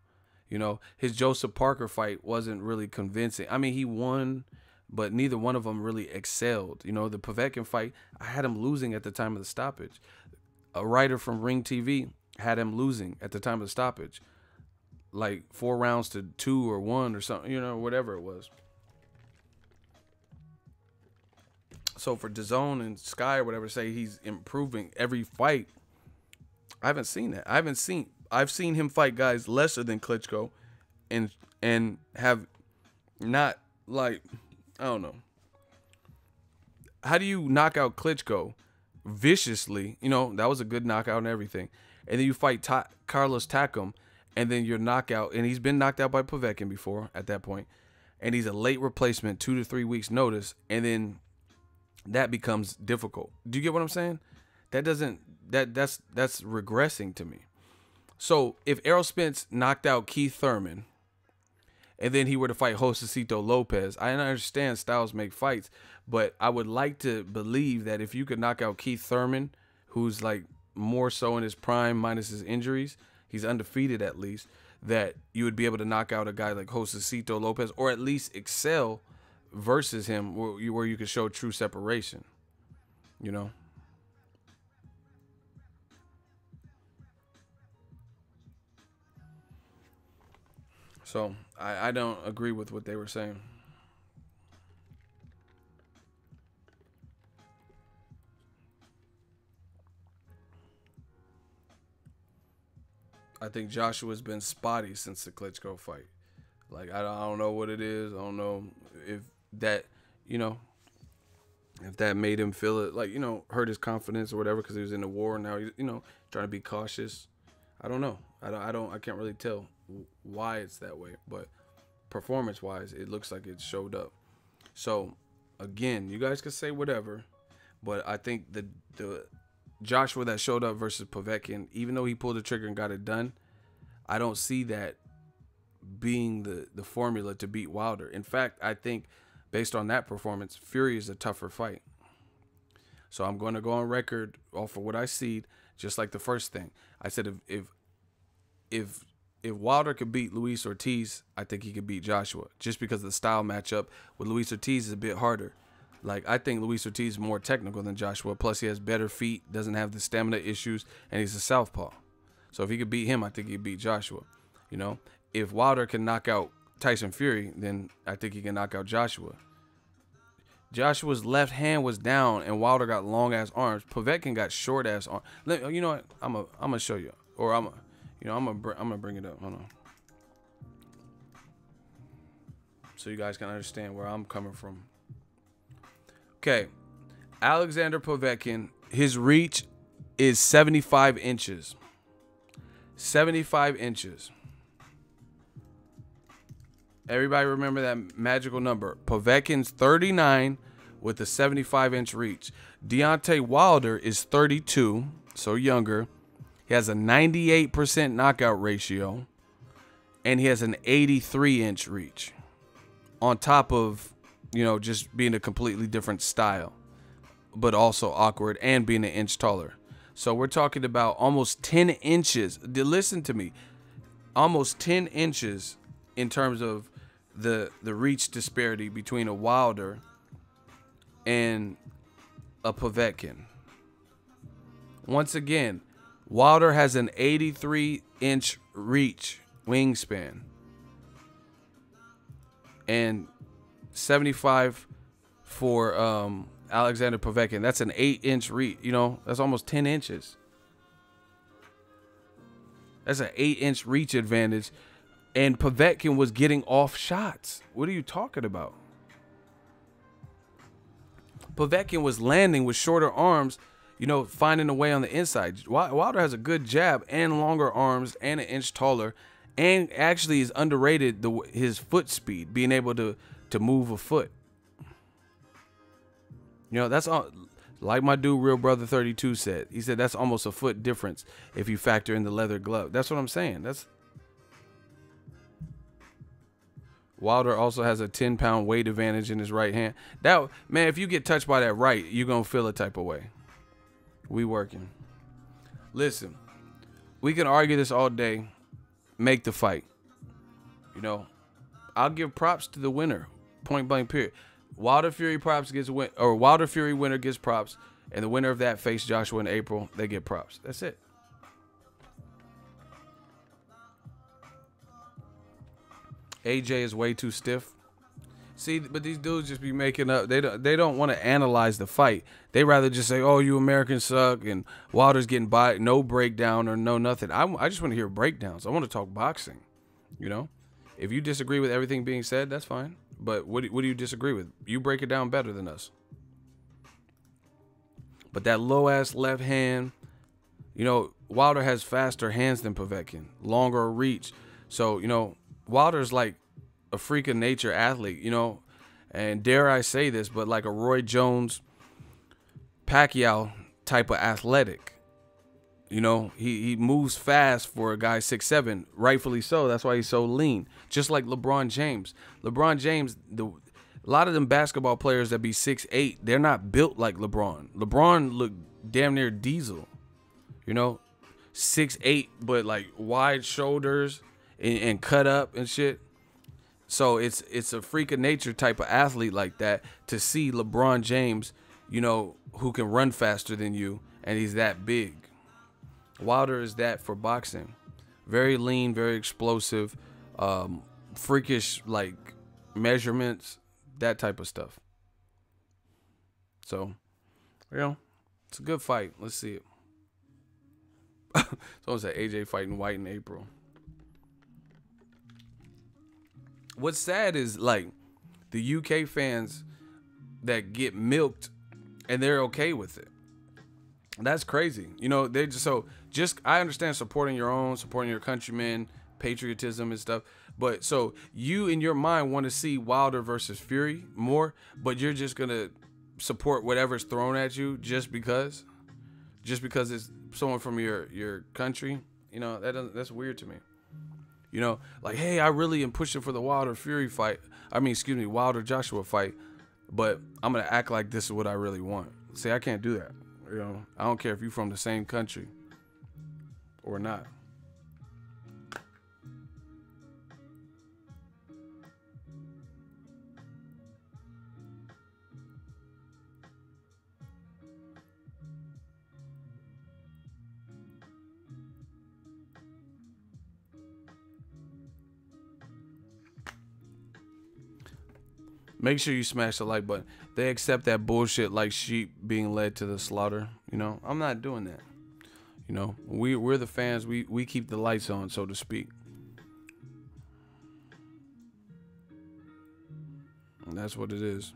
You know, his Joseph Parker fight wasn't really convincing. I mean, he won, but neither one of them really excelled. You know, the Povetkin fight, I had him losing at the time of the stoppage. A writer from Ring TV had him losing at the time of the stoppage, like 4 rounds to 2 or 1 or something, you know, whatever it was. So for DAZN and Sky or whatever say he's improving every fight, I haven't seen that. I've seen him fight guys lesser than Klitschko and have not, like, I don't know. How do you knock out Klitschko viciously? You know, that was a good knockout and everything. And then you fight Carlos Takam, and then you're knockout, and he's been knocked out by Povetkin before at that point, and he's a late replacement, 2 to 3 weeks notice, and then that becomes difficult. Do you get what I'm saying? That's regressing to me. So if Errol Spence knocked out Keith Thurman and then he were to fight Josecito Lopez, I understand styles make fights, but I would like to believe that if you could knock out Keith Thurman, who's like more so in his prime minus his injuries, he's undefeated at least, that you would be able to knock out a guy like Josecito Lopez, or at least excel versus him where you could show true separation, you know? So I don't agree with what they were saying. I think Joshua's been spotty since the Klitschko fight. Like, I don't know what it is. I don't know if that, you know, if that made him feel it, like, you know, hurt his confidence or whatever because he was in the war. Now he's, you know, trying to be cautious. I don't know. I can't really tell why it's that way. But performance-wise, it looks like it showed up. So, again, you guys can say whatever. But I think the Joshua that showed up versus Povetkin, even though he pulled the trigger and got it done, I don't see that being the formula to beat Wilder. In fact, I think based on that performance, Fury is a tougher fight. So I'm going to go on record off of what I see, just like the first thing. I said if Wilder could beat Luis Ortiz, I think he could beat Joshua, just because the style matchup with Luis Ortiz is a bit harder. Like, I think Luis Ortiz is more technical than Joshua. Plus, he has better feet, doesn't have the stamina issues, and he's a southpaw. So if he could beat him, I think he'd beat Joshua. You know, if Wilder can knock out Tyson Fury, then I think he can knock out Joshua. Joshua's left hand was down, and Wilder got long-ass arms. Povetkin got short-ass arms. You know what? I'm gonna show you, or I'm gonna bring it up. Hold on, so you guys can understand where I'm coming from. Okay, Alexander Povetkin, his reach is 75 inches. 75 inches. Everybody remember that magical number. Povetkin's 39 with a 75-inch reach. Deontay Wilder is 32, so younger. He has a 98% knockout ratio, and he has an 83-inch reach. On top of, you know, just being a completely different style. but also awkward, and being an inch taller. So we're talking about almost 10 inches. Listen to me. Almost 10 inches in terms of the reach disparity between a Wilder and a Povetkin. Once again, Wilder has an 83-inch reach wingspan and 75 for Alexander Povetkin. That's an 8-inch reach. You know, that's almost 10 inches. That's an 8-inch reach advantage. And Povetkin was getting off shots. What are you talking about? Povetkin was landing with shorter arms, you know, finding a way on the inside. Wilder has a good jab and longer arms and an inch taller, and actually is underrated his foot speed, being able to move a foot. You know, that's all. Like my dude, Real Brother 32 said. He said that's almost a foot difference if you factor in the leather glove. That's what I'm saying. That's Wilder also has a 10-pound weight advantage in his right hand. That, man, if you get touched by that right, you're going to feel a type of way. We working. Listen, we can argue this all day. Make the fight. You know, I'll give props to the winner. Point blank, period. Wilder Fury Wilder Fury winner gets props, and the winner of that face Joshua in April, they get props. That's it. AJ is way too stiff. See, but these dudes just be making up. They don't want to analyze the fight. They rather just say, "Oh, you Americans suck," and Wilder's getting by, no breakdown or no nothing. I just want to hear breakdowns. I want to talk boxing. You know, if you disagree with everything being said, that's fine. But what do you disagree with? You break it down better than us. But that low ass left hand, you know, Wilder has faster hands than Povetkin, longer reach. So, you know, Wilder's like a freak of nature athlete, you know, and dare I say this, but like a Roy Jones, Pacquiao type of athletic. You know, he moves fast for a guy 6'7", rightfully so. That's why he's so lean. Just like LeBron James. LeBron James, a lot of them basketball players that be 6'8", they're not built like LeBron. LeBron looked damn near Diesel. You know, 6'8", but like wide shoulders and cut up and shit. So it's a freak of nature type of athlete like that to see LeBron James, you know, who can run faster than you, and he's that big. Wilder is that for boxing. Very lean, very explosive, freakish like measurements, that type of stuff. So, you know, it's a good fight. Let's see it. Someone said AJ fighting White in April. What's sad is like the UK fans that get milked and they're okay with it. That's crazy. You know, they just I understand supporting your own, supporting your countrymen, patriotism and stuff. But so you in your mind want to see Wilder versus Fury more, but you're just gonna support whatever's thrown at you just because it's someone from your country. You know, that's weird to me. You know, like, hey, I really am pushing for the Wilder Fury fight. Wilder Joshua fight, but I'm gonna act like this is what I really want. See, I can't do that. You know, I don't care if you're from the same country or not. Make sure you smash the like button. They accept that bullshit like sheep being led to the slaughter. You know, I'm not doing that. You know, we're the fans. We keep the lights on, so to speak. And that's what it is.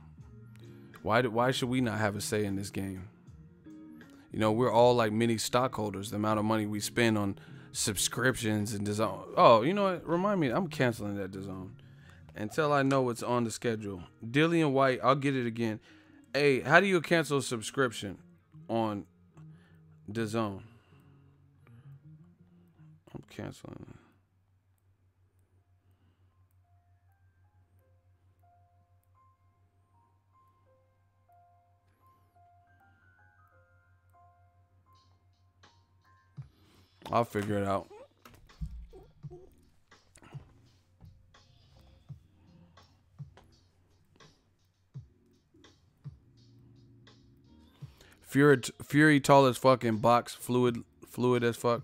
Why should we not have a say in this game? You know, we're all like mini stockholders. The amount of money we spend on subscriptions and DAZN. Oh, you know what? Remind me, I'm canceling that DAZN until I know what's on the schedule. Dillian White, I'll get it again. Hey, how do you cancel a subscription on DAZN? I'm canceling it. I'll figure it out. Fury tall as fucking box, fluid as fuck.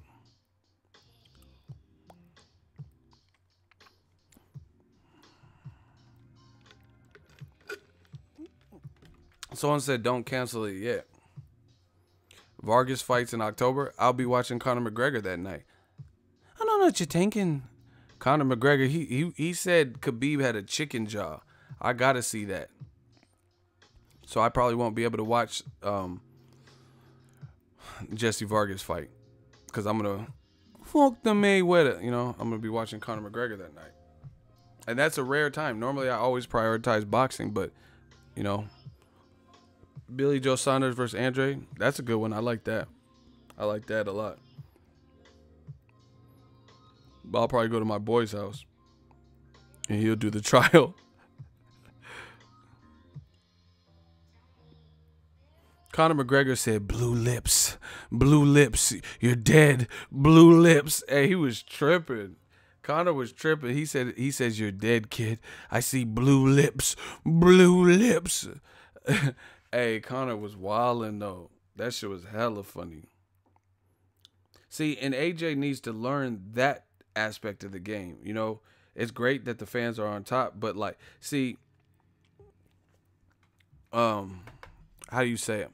Someone said don't cancel it yet. Vargas fights in October. I'll be watching Conor McGregor that night. I don't know what you're thinking. Conor McGregor, he said Khabib had a chicken jaw. I gotta see that. So I probably won't be able to watch Jesse Vargas fight. Because I'm gonna fuck the Mayweather. You know, I'm gonna be watching Conor McGregor that night. And that's a rare time. Normally I always prioritize boxing, but you know, Billy Joe Saunders versus Andre, that's a good one. I like that. I like that a lot. But I'll probably go to my boy's house and he'll do the trial. Conor McGregor said, blue lips, you're dead, blue lips. Hey, he was tripping. Conor was tripping. He says, you're dead, kid. I see blue lips. Hey, Conor was wilding though. That shit was hella funny. See, and AJ needs to learn that aspect of the game. You know, it's great that the fans are on top, but like, see, how do you say it?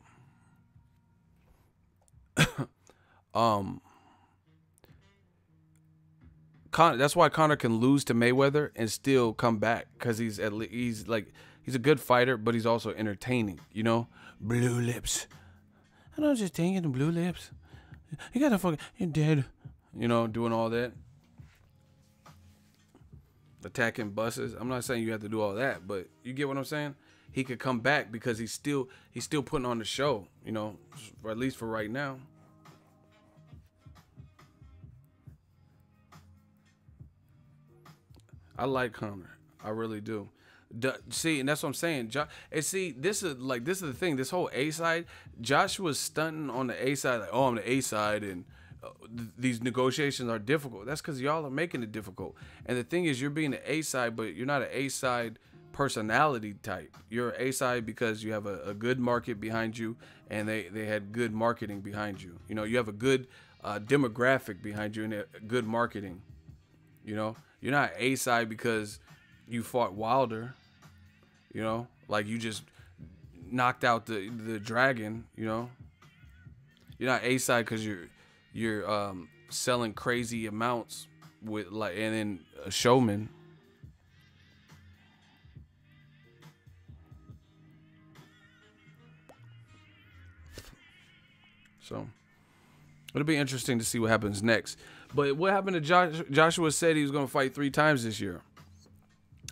That's why Conor can lose to Mayweather and still come back, because he's a good fighter, but he's also entertaining, you know? Blue lips. I don't just thinking the blue lips. You gotta fucking, you're dead. You know, doing all that. Attacking buses. I'm not saying you have to do all that, but you get what I'm saying? He could come back because he's still putting on the show, you know, or at least for right now. I like Conor. I really do. See, and that's what I'm saying. And see, this is the thing. This whole A side, Joshua's stunting on the A side, like, oh, I'm the A side, and these negotiations are difficult. That's because y'all are making it difficult. And the thing is, you're being the A side, but you're not an A side personality type. You're A side because you have a good market behind you, and they had good marketing behind you. You know, you have a good demographic behind you and good marketing. You know, you're not A side because you fought Wilder. You know, like you just knocked out the dragon. You know, you're not A side because you're selling crazy amounts with like, and then a showman. So it'll be interesting to see what happens next. But what happened to Joshua said he was going to fight 3 times this year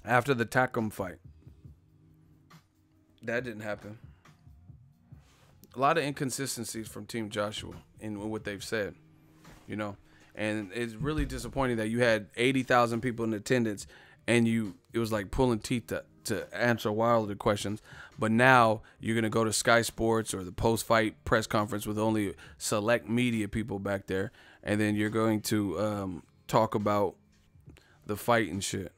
after the Takum fight. That didn't happen. A lot of inconsistencies from Team Joshua in what they've said, you know. And it's really disappointing that you had 80,000 people in attendance and it was like pulling teeth to answer Wilder questions. But now you're going to go to Sky Sports or the post-fight press conference with only select media people back there. And then you're going to talk about the fight and shit.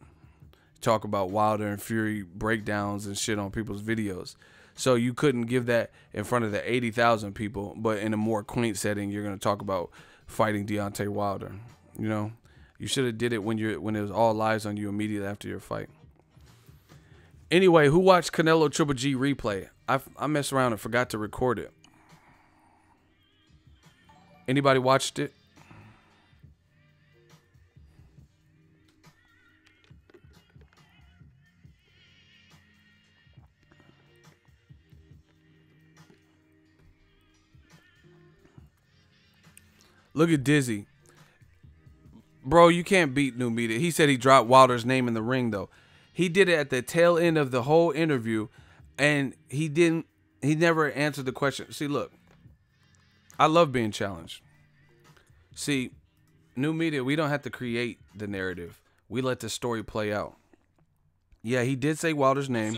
Talk about Wilder and Fury breakdowns and shit on people's videos. So you couldn't give that in front of the 80,000 people, but in a more quaint setting, you're going to talk about fighting Deontay Wilder. You know, you should have did it when it was all eyes on you immediately after your fight. Anyway, who watched Canelo Triple G replay? I messed around and forgot to record it. Anybody watched it? Look at Dizzy. Bro, you can't beat New Media. He said he dropped Wilder's name in the ring, though. He did it at the tail end of the whole interview, and he never answered the question. See, look, I love being challenged. See, New Media, we don't have to create the narrative. We let the story play out. Yeah, he did say Wilder's name.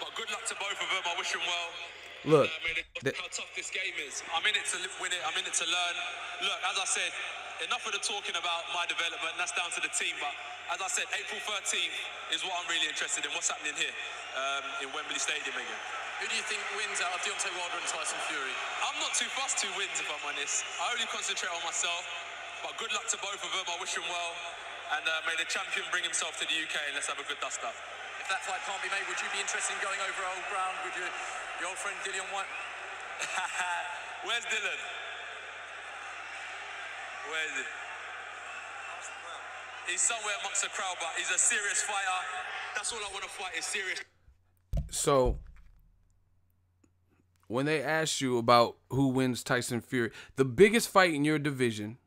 But good luck to both of them. I wish them well. Look, how tough this game is. I'm in it to win it. I'm in it to learn. Look, as I said, enough of the talking about my development. That's down to the team. But as I said, April 13th is what I'm really interested in. What's happening here in Wembley Stadium again? Who do you think wins out of Deontay Wilder and Tyson Fury? I'm not too fussed who wins, if I'm honest. I only concentrate on myself. But good luck to both of them. I wish them well. And may the champion bring himself to the UK and let's have a good dust-up. If that fight can't be made, would you be interested in going over old ground with your old friend Dillian White? Where's Dylan? Where is he? He's somewhere amongst the crowd, but he's a serious fighter. That's all I want to fight is serious. So when they asked you about who wins Tyson Fury, the biggest fight in your division,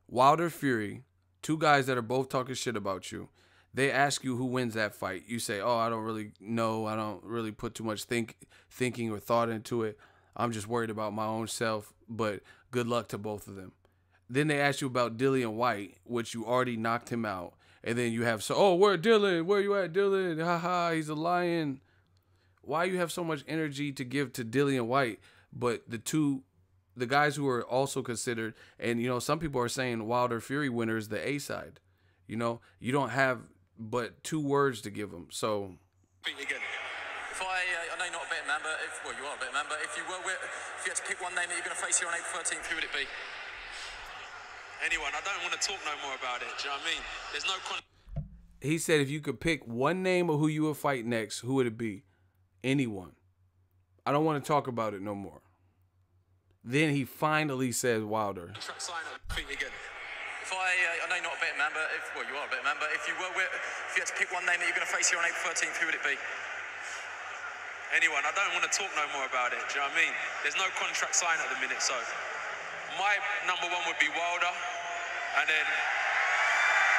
Wilder Fury, two guys that are both talking shit about you, they ask you who wins that fight. You say, oh, I don't really know. I don't really put too much thinking or thought into it. I'm just worried about my own self, but good luck to both of them. Then they ask you about Dillian White, which you already knocked him out. And then you have, where Dylan? Where you at, Dylan? Haha, he's a lion. Why you have so much energy to give to Dillian White, but the guys who are also considered, and, you know, some people are saying Wilder Fury winner is the A side. You know, you don't have but 2 words to give them. So, If I know you're not a betting man, but you are a betting man, but if you had to pick one name that you're going to face here on April 13th, who would it be? Anyone. I don't want to talk no more about it. Do you know what I mean? There's no he said if you could pick one name of who you would fight next, who would it be? Anyone. I don't want to talk about it no more. Then he finally says Wilder. Sign up, again. If I know you're not a betting man, but you are a betting man, but if you had to pick one name that you're going to face here on April 13th, who would it be? Anyone. I don't want to talk no more about it. Do you know what I mean? There's no contract signed at the minute, so my number 1 would be Wilder, and then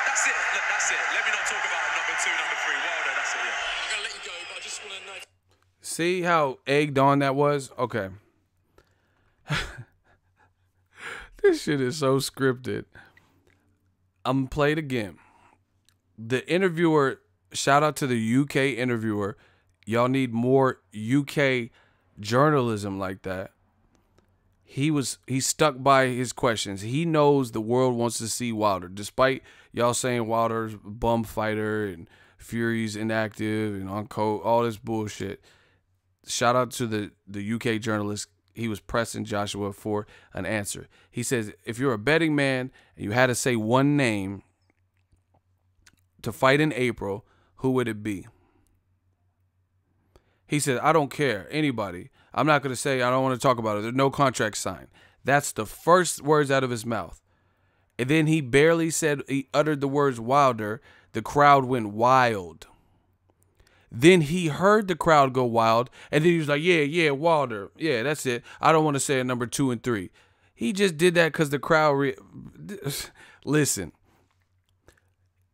that's it. Look, that's it. Let me not talk about number 2, number 3. Wilder, that's it. Yeah. I'm going to let you go, but I just want to know. See how egged on that was? Okay. This shit is so scripted. I'm going to play it again. The interviewer, shout out to the UK interviewer. Y'all need more UK journalism like that. He's stuck by his questions. He knows the world wants to see Wilder. Despite y'all saying Wilder's a bum fighter and Fury's inactive and on coat, all this bullshit. Shout out to the UK journalist. He was pressing Joshua for an answer. He says, if you're a betting man and you had to say one name to fight in April, who would it be? He said, I don't care. Anybody. I'm not going to say I don't want to talk about it. There's no contract signed. That's the first words out of his mouth. And then he barely said, he uttered the words Wilder. The crowd went wild. Then he heard the crowd go wild, and then he was like, yeah, Wilder. Yeah, that's it. I don't want to say a number 2 and 3. He just did that because the crowd... Listen,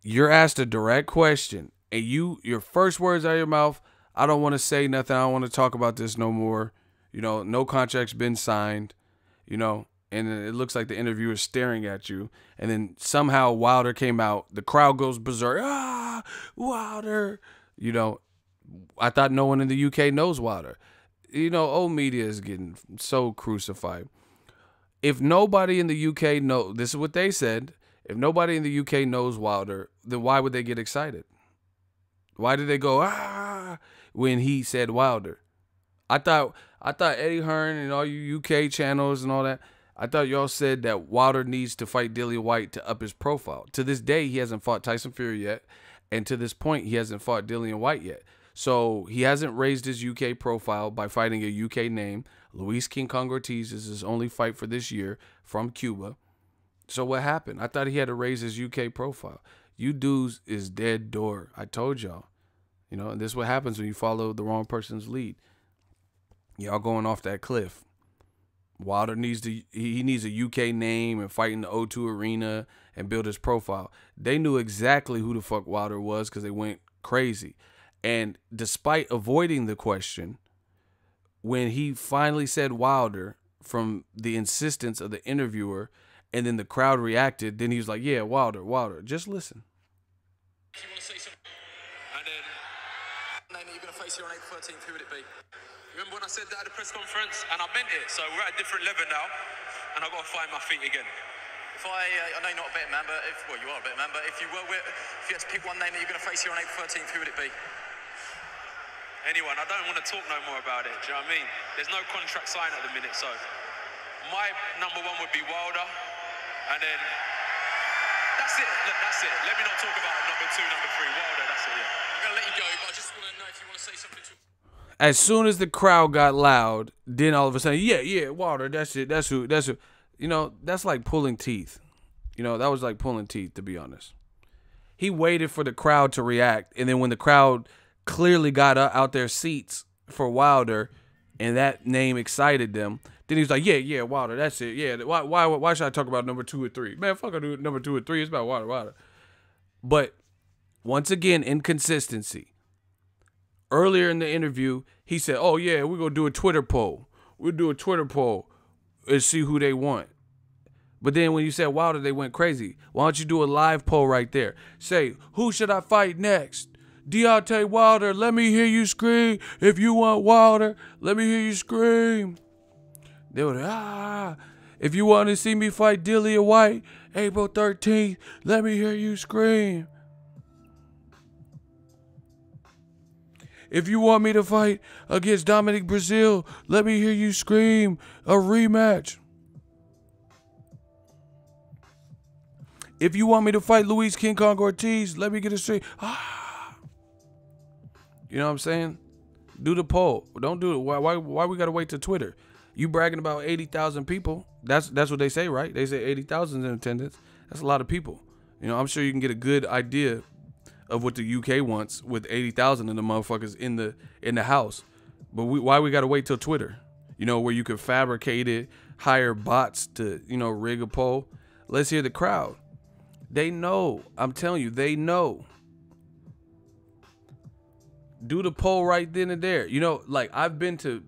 you're asked a direct question, and your first words out of your mouth, I don't want to say nothing. I don't want to talk about this no more. You know, no contract's been signed, you know, and it looks like the interviewer is staring at you. And then somehow Wilder came out. The crowd goes berserk. Ah, Wilder. You know, I thought no one in the UK knows Wilder. You know, old media is getting so crucified. If nobody in the UK knows, this is what they said, if nobody in the UK knows Wilder, then why would they get excited? Why did they go, when he said Wilder? I thought Eddie Hearn and all you UK channels and all that, I thought y'all said that Wilder needs to fight Dillian White to up his profile. To this day, he hasn't fought Tyson Fury yet. And to this point, he hasn't fought Dillian White yet. So he hasn't raised his UK profile by fighting a UK name. Luis King Kong Ortiz is his only fight for this year from Cuba. So what happened? I thought he had to raise his UK profile. You dudes is dead door. I told y'all. You know, and this is what happens when you follow the wrong person's lead. Y'all going off that cliff. Wilder needs a UK name and fight in the O2 Arena and build his profile. They knew exactly who the fuck Wilder was because they went crazy. And despite avoiding the question, when he finally said Wilder from the insistence of the interviewer and then the crowd reacted, then he was like, yeah, Wilder. Just listen. You want to say something? And then... name that you're going to face here on April 13th, who would it be? Remember when I said that at the press conference? And I meant it. So we're at a different level now, and I've got to find my feet again. If I know you're not a betting man, but well, you are a betting man, but if you had to pick one name that you're going to face here on April 13th, who would it be? Anyone. I don't want to talk no more about it. Do you know what I mean? There's no contract signed at the minute, so my number one would be Wilder, and then that's it. Look, that's it. Let me not talk about number two, number three, Wilder. That's it. Yeah. I'm going to let you go, but I just want to know if you want to say something to. As soon as the crowd got loud, then all of a sudden, yeah, Wilder, that's it, that's who. You know, that's like pulling teeth. You know, that was like pulling teeth, to be honest. He waited for the crowd to react, and then when the crowd clearly got out their seats for Wilder, and that name excited them, then he was like, yeah, Wilder, that's it. Yeah, why should I talk about number 2 or 3? Man, fuck, I do number 2 or 3. It's about Wilder. But once again, inconsistency. Earlier in the interview, he said, oh, yeah, we're going to do a Twitter poll. We'll do a Twitter poll and see who they want. But then when you said Wilder, they went crazy. Why don't you do a live poll right there? Say, who should I fight next? Deontay Wilder, let me hear you scream. If you want Wilder, let me hear you scream. They would, if you want to see me fight Dillian White, April 13th, let me hear you scream. If you want me to fight against Dominic Brazil, let me hear you scream. A rematch. If you want me to fight Luis King Kong Ortiz, let me get a straight. You know what I'm saying? Do the poll. Don't do it. Why we gotta wait till Twitter? You bragging about 80,000 people. That's what they say, right? They say 80,000 in attendance. That's a lot of people. You know, I'm sure you can get a good idea of what the UK wants with 80,000 of the motherfuckers in the house. But why we got to wait till Twitter? You know, where you can fabricate it, hire bots to, you know, rig a poll. Let's hear the crowd. They know. I'm telling you, they know. Do the poll right then and there. You know, like I've been to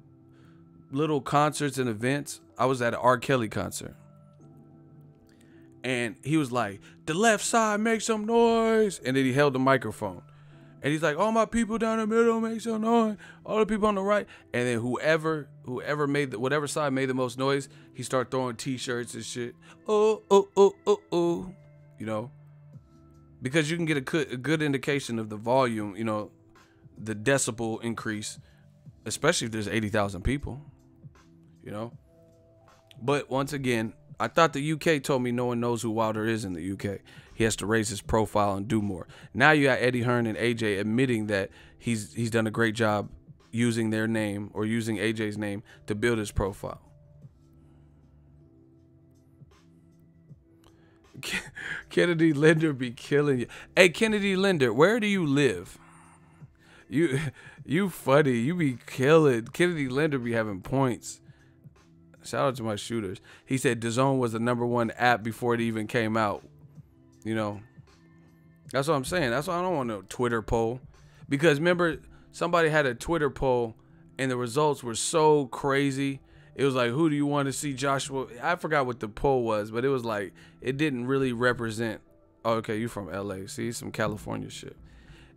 little concerts and events. I was at an R. Kelly concert. And he was like, the left side, make some noise. And then he held the microphone. And he's like, all my people down the middle, make some noise. All the people on the right. And then whoever made whatever side made the most noise, he started throwing T-shirts and shit. Oh. You know, because you can get a good indication of the volume, you know, the decibel increase, especially if there's 80,000 people, you know. But once again, I thought the UK told me no one knows who Wilder is in the UK. He has to raise his profile and do more. Now you got Eddie Hearn and AJ admitting that he's done a great job using their name or using AJ's name to build his profile. Kennedy Linder be killing you. Hey, Kennedy Linder, where do you live? You funny. You be killing. Kennedy Linder be having points. Shout out to my shooters. He said DAZN was the #1 app before it even came out. You know, that's what I'm saying. That's why I don't want no Twitter poll. Because remember, somebody had a Twitter poll and the results were so crazy. It was like, who do you want to see Joshua? I forgot what the poll was, but it was like, it didn't really represent. Oh, okay, you from LA. See, some California shit.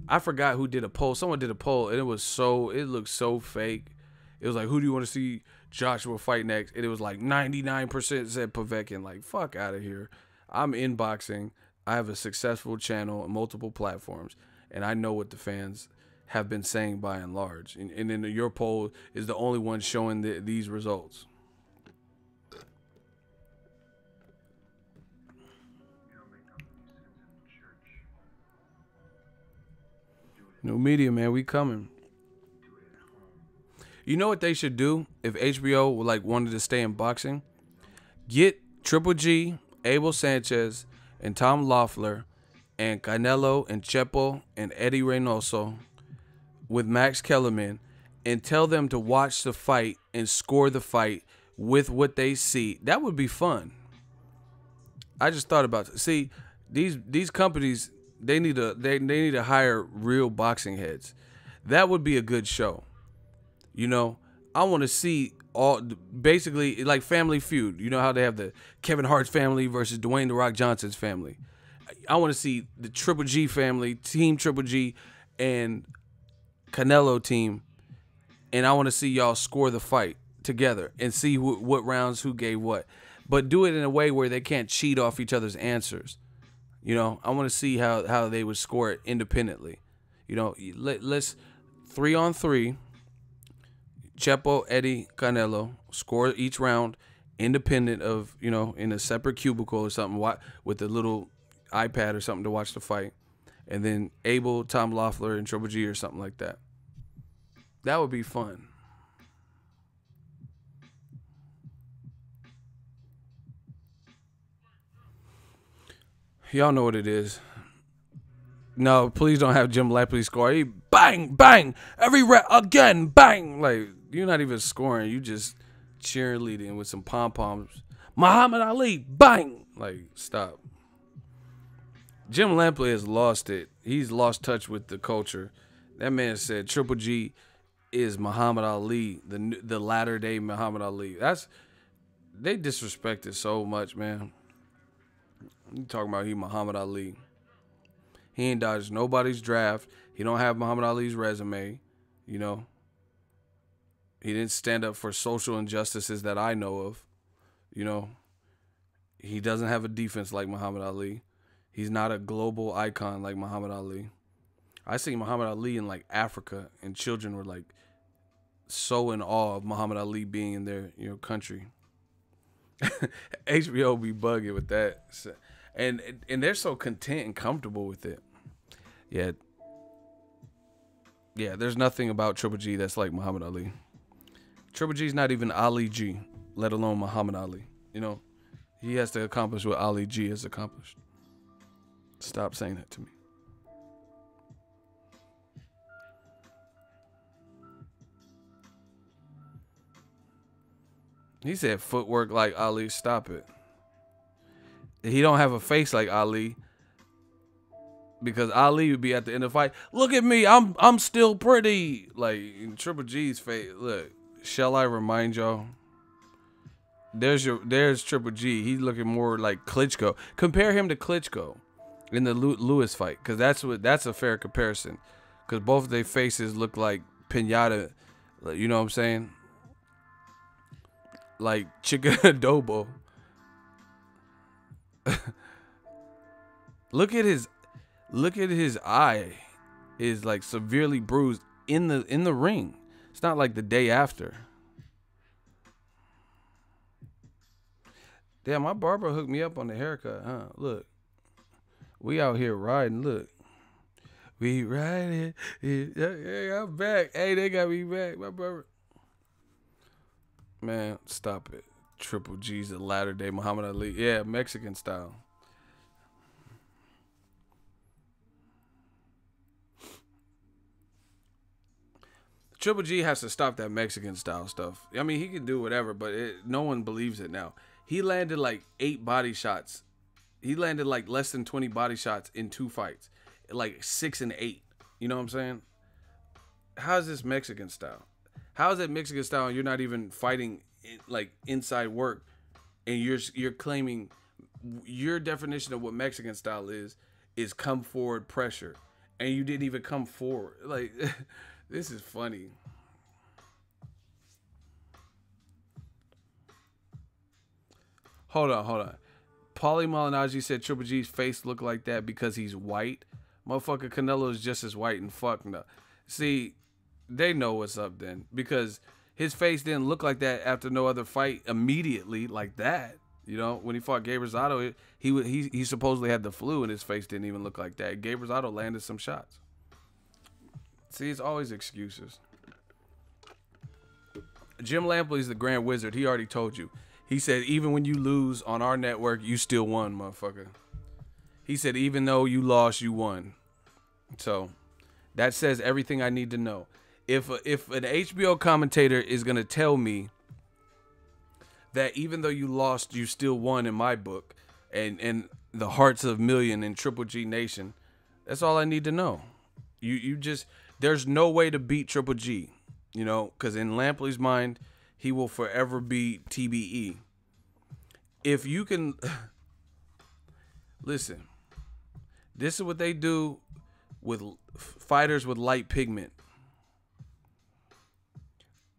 I forgot who did a poll. Someone did a poll and it looked so fake. It was like, who do you want to see Joshua fight next? And it was like 99% said Povetkin. Like, fuck out of here. I'm in boxing. I have a successful channel on multiple platforms, and I know what the fans have been saying by and large. And then your poll is the only one showing these results. New media, man, we coming. You know what they should do if HBO wanted to stay in boxing? Get Triple G, Abel Sanchez, and Tom Loeffler, and Canelo, and Chepo, and Eddie Reynoso with Max Kellerman, and tell them to watch the fight and score the fight with what they see. That would be fun. I just thought about it. See, these companies, they need to hire real boxing heads. That would be a good show. You know, I want to see basically like Family Feud. You know how they have the Kevin Hart's family versus Dwayne "The Rock" Johnson's family. I want to see the Triple G family, Team Triple G, and Canelo team, and I want to see y'all score the fight together and see what rounds who gave what. But do it in a way where they can't cheat off each other's answers. You know, I want to see how they would score it independently. You know, let's 3-on-3. Chepo, Eddie, Canelo score each round independent of, you know, in a separate cubicle or something with a little iPad or something to watch the fight. And then Abel, Tom Loeffler, and Triple G or something like that. That would be fun. Y'all know what it is. No, please don't have Jim Lampley score. He bang, bang, every rep again, bang. Like, you're not even scoring. You just cheerleading with some pom-poms. Muhammad Ali, bang. Like, stop. Jim Lampley has lost it. He's lost touch with the culture. That man said Triple G is Muhammad Ali, the latter-day Muhammad Ali. They disrespect it so much, man. You talking about he Muhammad Ali. He ain't dodged nobody's draft. He don't have Muhammad Ali's resume, you know. He didn't stand up for social injustices that I know of, you know. He doesn't have a defense like Muhammad Ali. He's not a global icon like Muhammad Ali. I see Muhammad Ali in like Africa, and children were like so in awe of Muhammad Ali being in their, you know, country. HBO be bugging with that. And they're so content and comfortable with it. Yeah, there's nothing about Triple G that's like Muhammad Ali. Triple G's not even Ali G, let alone Muhammad Ali. You know, he has to accomplish what Ali G has accomplished. Stop saying that to me. He said footwork like Ali. Stop it. He don't have a face like Ali, because Ali would be at the end of the fight. Look at me, I'm still pretty. Like in Triple G's face. Look, shall I remind y'all? There's Triple G. He's looking more like Klitschko. Compare him to Klitschko in the Lewis fight, because that's a fair comparison. Because both of their faces look like pinata. You know what I'm saying? Like chicken adobo. Look at his eye is like severely bruised in the ring. It's not like the day after. Damn, my barber hooked me up on the haircut, huh? Look. We out here riding, look. We riding. Yeah, I'm back. Hey, they got me back, my barber. Man, stop it. Triple G's a latter day Muhammad Ali. Yeah, Mexican style. Triple G has to stop that Mexican style stuff. I mean, he can do whatever, but no one believes it now. He landed like 8 body shots. He landed like less than 20 body shots in 2 fights. Like 6 and 8. You know what I'm saying? How's this Mexican style? How is it Mexican style and you're not even fighting like inside work, and you're claiming your definition of what Mexican style is come forward pressure, and you didn't even come forward. Like, this is funny. Hold on. Paulie Malignaggi said Triple G's face looked like that because he's white. Motherfucker, Canelo is just as white and fucked up. See, they know what's up then, because his face didn't look like that after no other fight immediately like that. You know, when he fought Gabe Rosado, he supposedly had the flu and his face didn't even look like that. Gabe Rosado landed some shots. See, it's always excuses. Jim Lampley's the Grand Wizard. He already told you. He said, even when you lose on our network, you still won, motherfucker. He said, even though you lost, you won. So that says everything I need to know. If an HBO commentator is going to tell me that even though you lost, you still won in my book, and the hearts of million in Triple G Nation, that's all I need to know. You just, there's no way to beat Triple G, you know, because in Lampley's mind, he will forever be TBE. If you can, listen, this is what they do with fighters with light pigment.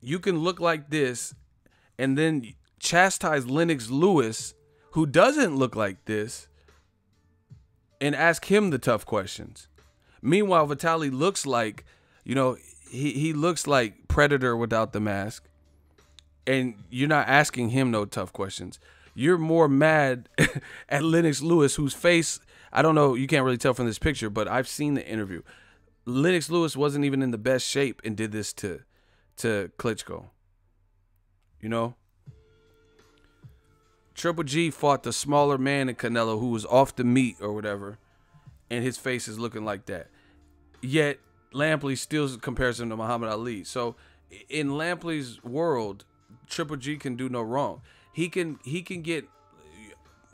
you can look like this and then chastise Lennox Lewis, who doesn't look like this, and ask him the tough questions. Meanwhile, Vitaly looks like, you know, he looks like Predator without the mask, and you're not asking him no tough questions. You're more mad at Lennox Lewis, whose face, I don't know, you can't really tell from this picture, but I've seen the interview. Lennox Lewis wasn't even in the best shape and did this to Klitschko. You know? Triple G fought the smaller man in Canelo who was off the meat or whatever, and his face is looking like that. Yet Lampley still compares him to Muhammad Ali. So in Lampley's world, Triple G can do no wrong. He can get,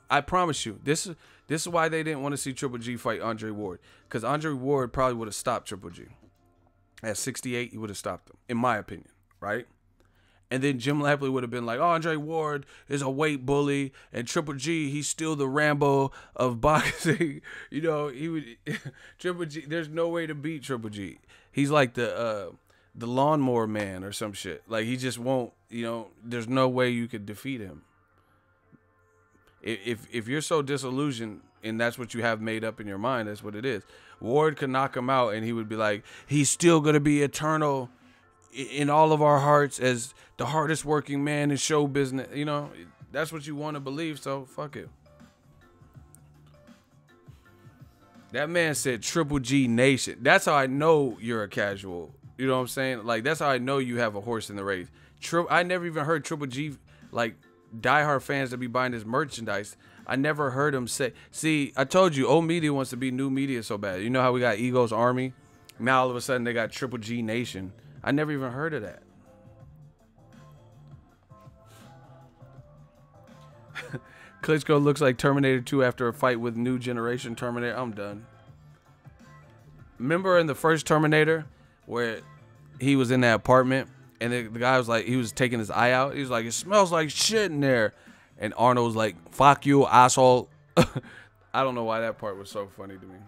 I promise you, this is why they didn't want to see Triple G fight Andre Ward, because Andre Ward probably would have stopped Triple G. At 68, he would have stopped him, in my opinion, right? And then Jim Lampley would have been like, oh, Andre Ward is a weight bully, and Triple G, he's still the Rambo of boxing. You know, he would Triple G. There's no way to beat Triple G. He's like the lawnmower man or some shit. Like, he just won't. You know, there's no way you could defeat him. If you're so disillusioned and that's what you have made up in your mind, that's what it is. Ward could knock him out, and he would be like, he's still gonna be eternal in all of our hearts as the hardest working man in show business. You know, that's what you want to believe, so fuck it. That man said Triple G Nation. That's how I know you're a casual. You know what I'm saying? Like, that's how I know you have a horse in the race. I never even heard Triple G, like, diehard fans that be buying his merchandise. I never heard him say, see, I told you, old media wants to be new media so bad. You know how we got Eagles Army? Now all of a sudden they got Triple G Nation. I never even heard of that. Klitschko looks like Terminator 2 after a fight with new generation Terminator. I'm done. Remember in the first Terminator where he was in that apartment and the guy was like, he was taking his eye out. He was like, it smells like shit in there. And Arnold was like, fuck you, asshole. I don't know why that part was so funny to me.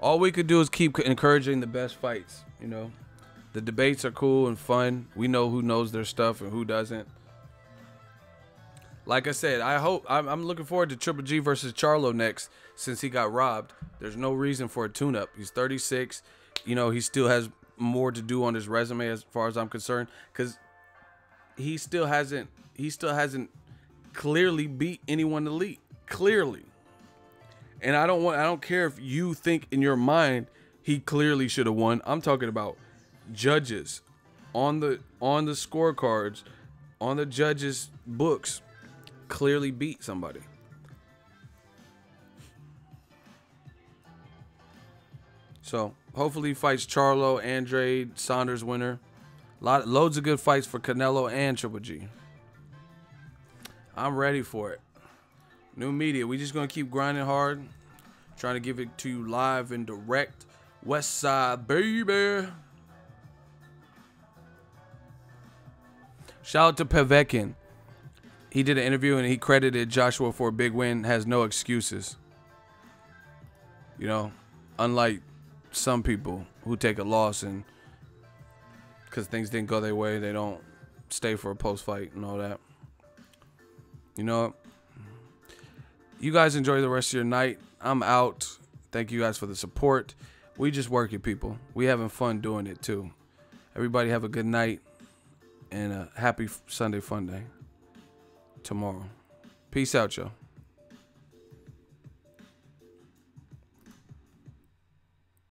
All we could do is keep encouraging the best fights, you know. The debates are cool and fun. We know who knows their stuff and who doesn't. Like I said, I'm looking forward to Triple G versus Charlo next, since he got robbed. There's no reason for a tune-up. He's 36. You know, he still has more to do on his resume as far as I'm concerned, because he still hasn't clearly beat anyone elite. Clearly. And I don't care if you think in your mind he clearly should have won. I'm talking about judges on the scorecards, on the judges' books, clearly beat somebody. So hopefully he fights Charlo, Andrade, Saunders winner. Loads of good fights for Canelo and Triple G. I'm ready for it. New media. We just gonna keep grinding hard, trying to give it to you live and direct. West Side, baby. Shout out to Povetkin. He did an interview and he credited Joshua for a big win. Has no excuses. You know, unlike some people who take a loss and because things didn't go their way, they don't stay for a post-fight and all that. You know, you guys enjoy the rest of your night. I'm out. Thank you guys for the support. We just working, people. We having fun doing it too. Everybody have a good night and a happy Sunday fun day tomorrow. Peace out, y'all.